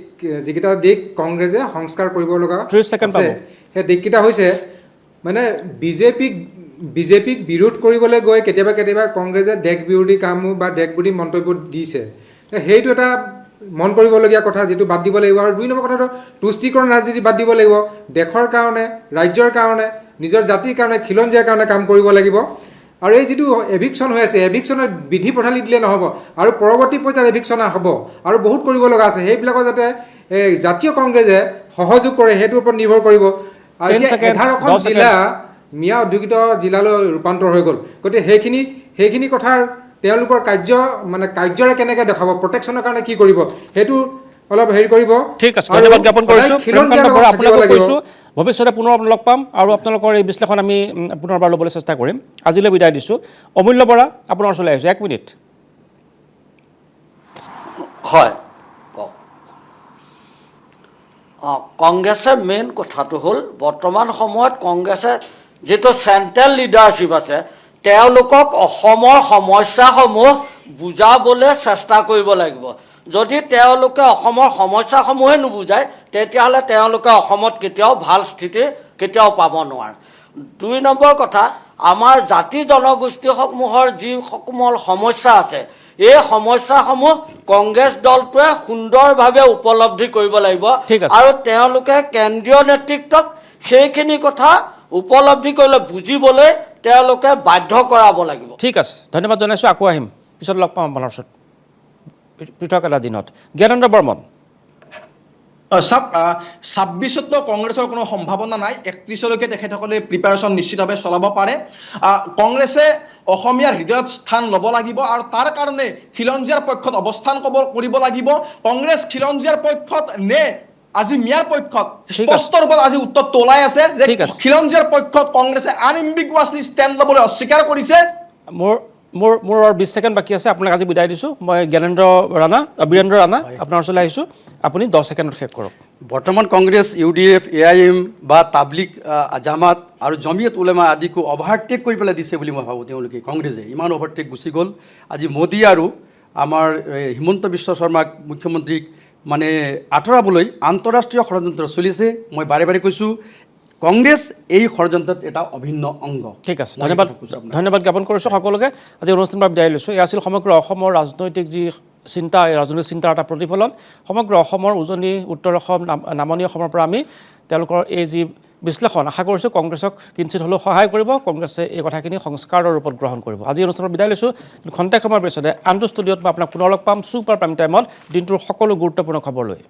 B: যিকেইটা দিশ কংগ্ৰেছে সংস্কাৰ কৰিব লগা
A: 30 ছেকেণ্ড পাব।
B: সেই দিশকেইটা হৈছে মানে বিজেপিক বিৰোধ কৰিবলৈ গৈ কেতিয়াবা কংগ্ৰেছে দেশ বিৰোধী কাম বা দেশ বিৰোধী মন্তব্য দিছে, সেইটো এটা মন কৰিবলগীয়া কথা, যিটো বাদ দিব লাগিব। আৰু 2 নম্বৰ কথাটো তুষ্টিকৰণ ৰাজনীতি বাদ দিব লাগিব। দেশৰ কাৰণে, ৰাজ্যৰ কাৰণে, নিজৰ জাতিৰ কাৰণে, খিলঞ্জীয়াৰ কাৰণে কাম কৰিব লাগিব। আৰু এই যিটো এভিকশ্যন হৈ আছে, এভিকশ্যনৰ বিধি প্ৰণালী দিলে নহ'ব, আৰু পৰৱৰ্তী পৰ্যায়ত এভিকশ্যন হ'ব আৰু বহুত কৰিব লগা আছে। সেইবিলাকৰ যাতে জাতীয় কংগ্ৰেছে সহযোগ কৰে, সেইটোৰ ওপৰত নিৰ্ভৰ কৰিব। আৰু এতিয়া 11খন জিলা মিয়া উদ্যোগিত জিলালৈ ৰূপান্তৰ হৈ গ'ল। গতিকে সেইখিনি কথাৰ তেওঁলোকৰ কাৰ্যৰে কেনেকৈ দেখাব, প্ৰটেকশ্যনৰ কাৰণে কি কৰিব, সেইটো অলপ হেৰি কৰিব।
A: ঠিক আছে, ধন্যবাদ জ্ঞাপন কৰিছোঁ। প্ৰেমকান্ত বৰা, আপোনাকো কৈছোঁ ভৱিষ্যতে পুনৰ লগ পাম আৰু আপোনালোকৰ এই বিশ্লেষণ আমি পুনৰবাৰ ল'বলৈ চেষ্টা কৰিম। আজিলৈ বিদায় দিছোঁ। অমূল্য বৰা, আপোনাৰ ওচৰলৈ আহিছোঁ, 1 মিনিট।
D: হয় কওক। কংগ্ৰেছে মেইন কথাটো হ'ল বৰ্তমান সময়ত কংগ্ৰেছে যিটো চেণ্ট্ৰেল লিডাৰশ্বিপ আছে তেওঁলোকক অসমৰ সমস্যাসমূহ বুজাবলৈ চেষ্টা কৰিব লাগিব। যদি তেওঁলোকে অসমৰ সমস্যাসমূহে নুবুজায় তেতিয়াহ'লে তেওঁলোকে অসমত কেতিয়াও ভাল স্থিতি কেতিয়াও পাব নোৱাৰে। 2 নম্বৰ কথা, আমাৰ জাতি জনগোষ্ঠীসমূহৰ যিসমূহ সমস্যা আছে এই সমস্যাসমূহ কংগ্ৰেছ দলটোৱে সুন্দৰভাৱে উপলব্ধি কৰিব লাগিব আৰু তেওঁলোকে কেন্দ্ৰীয় নেতৃত্বক সেইখিনি কথা উপলব্ধি কৰিলে বুজিবলৈ তেওঁলোকে বাধ্য কৰাব লাগিব।
A: ঠিক আছে, ধন্যবাদ জনাইছোঁ। আকৌ আহিম, পিছত লগ পাম আপোনাৰ ওচৰত পৃথক এটা দিনত। জ্ঞানেন্দ্ৰ বৰ্মন,
F: 26তো কংগ্ৰেছৰ কোনো সম্ভাৱনা নাই। 31লৈকে তেখেতসকলে প্ৰিপাৰেশ্যন নিশ্চিতভাৱে চলাব পাৰে। কংগ্ৰেছে অসমীয়াৰ হৃদয়ত স্থান ল'ব লাগিব আৰু তাৰ কাৰণে খিলঞ্জীয়াৰ পক্ষত অৱস্থান কৰিব লাগিব। কংগ্ৰেছ খিলঞ্জীয়াৰ পক্ষত নে আজি মিয়াৰ পক্ষত, স্পষ্ট ৰূপত আজি উত্তৰটো ওলাই আছে যে খিলঞ্জীয়াৰ পক্ষত কংগ্ৰেছে আনএম্বিগুৱাছলি ষ্টেণ্ড ল'বলৈ অস্বীকাৰ কৰিছে।
A: মোৰ 20 ছেকেণ্ড বাকী আছে, আপোনাক আজি বিদায় দিছোঁ। মই বীৰেন্দ্ৰ ৰাণা আপোনাৰ ওচৰলৈ আহিছোঁ, আপুনি 10 ছেকেণ্ডত শেষ কৰক।
E: বৰ্তমান কংগ্ৰেছ, UDF, AIM বা তাবলিগ জামাত আৰু জমিয়ত উলেমা আদিকো অভাৰটেক কৰি পেলাই দিছে বুলি মই ভাবোঁ। তেওঁলোকে কংগ্ৰেছে ইমান অভাৰটেক গুচি গ'ল। আজি মোদী আৰু আমাৰ হিমন্ত বিশ্ব শৰ্মাক মুখ্যমন্ত্ৰীক আঁতৰাবলৈ আন্তঃৰাষ্ট্ৰীয় ষড়যন্ত্ৰ চলিছে। মই বাৰে বাৰে কৈছোঁ কংগ্ৰেছ এই ষড়যন্ত্ৰত এটা অভিন্ন অংগ।
A: ঠিক আছে, ধন্যবাদ জ্ঞাপন কৰিছোঁ সকলোকে। আজি অনুষ্ঠানৰ বিদায় লৈছোঁ। এয়া আছিল সমগ্ৰ অসমৰ ৰাজনৈতিক যি চিন্তা, এই ৰাজনৈতিক চিন্তাৰ এটা প্ৰতিফলন। সমগ্ৰ অসমৰ উজনি, উত্তৰ অসম, নামনি অসমৰ পৰা আমি তেওঁলোকৰ এই যি বিশ্লেষণ আশা কৰিছোঁ কংগ্ৰেছক কিঞ্চিত হ'লেও সহায় কৰিব, কংগ্ৰেছে এই কথাখিনি সংস্কাৰৰ ৰূপত গ্ৰহণ কৰিব। আজি অনুষ্ঠানত বিদায় লৈছোঁ। খন্তেক সময়ৰ পিছতে আনটো ষ্টুডিঅ'ত মই আপোনাক পুনৰ লগ পাম ছুপাৰ প্ৰাইম টাইমত দিনটোৰ সকলো গুৰুত্বপূৰ্ণ খবৰ লৈ।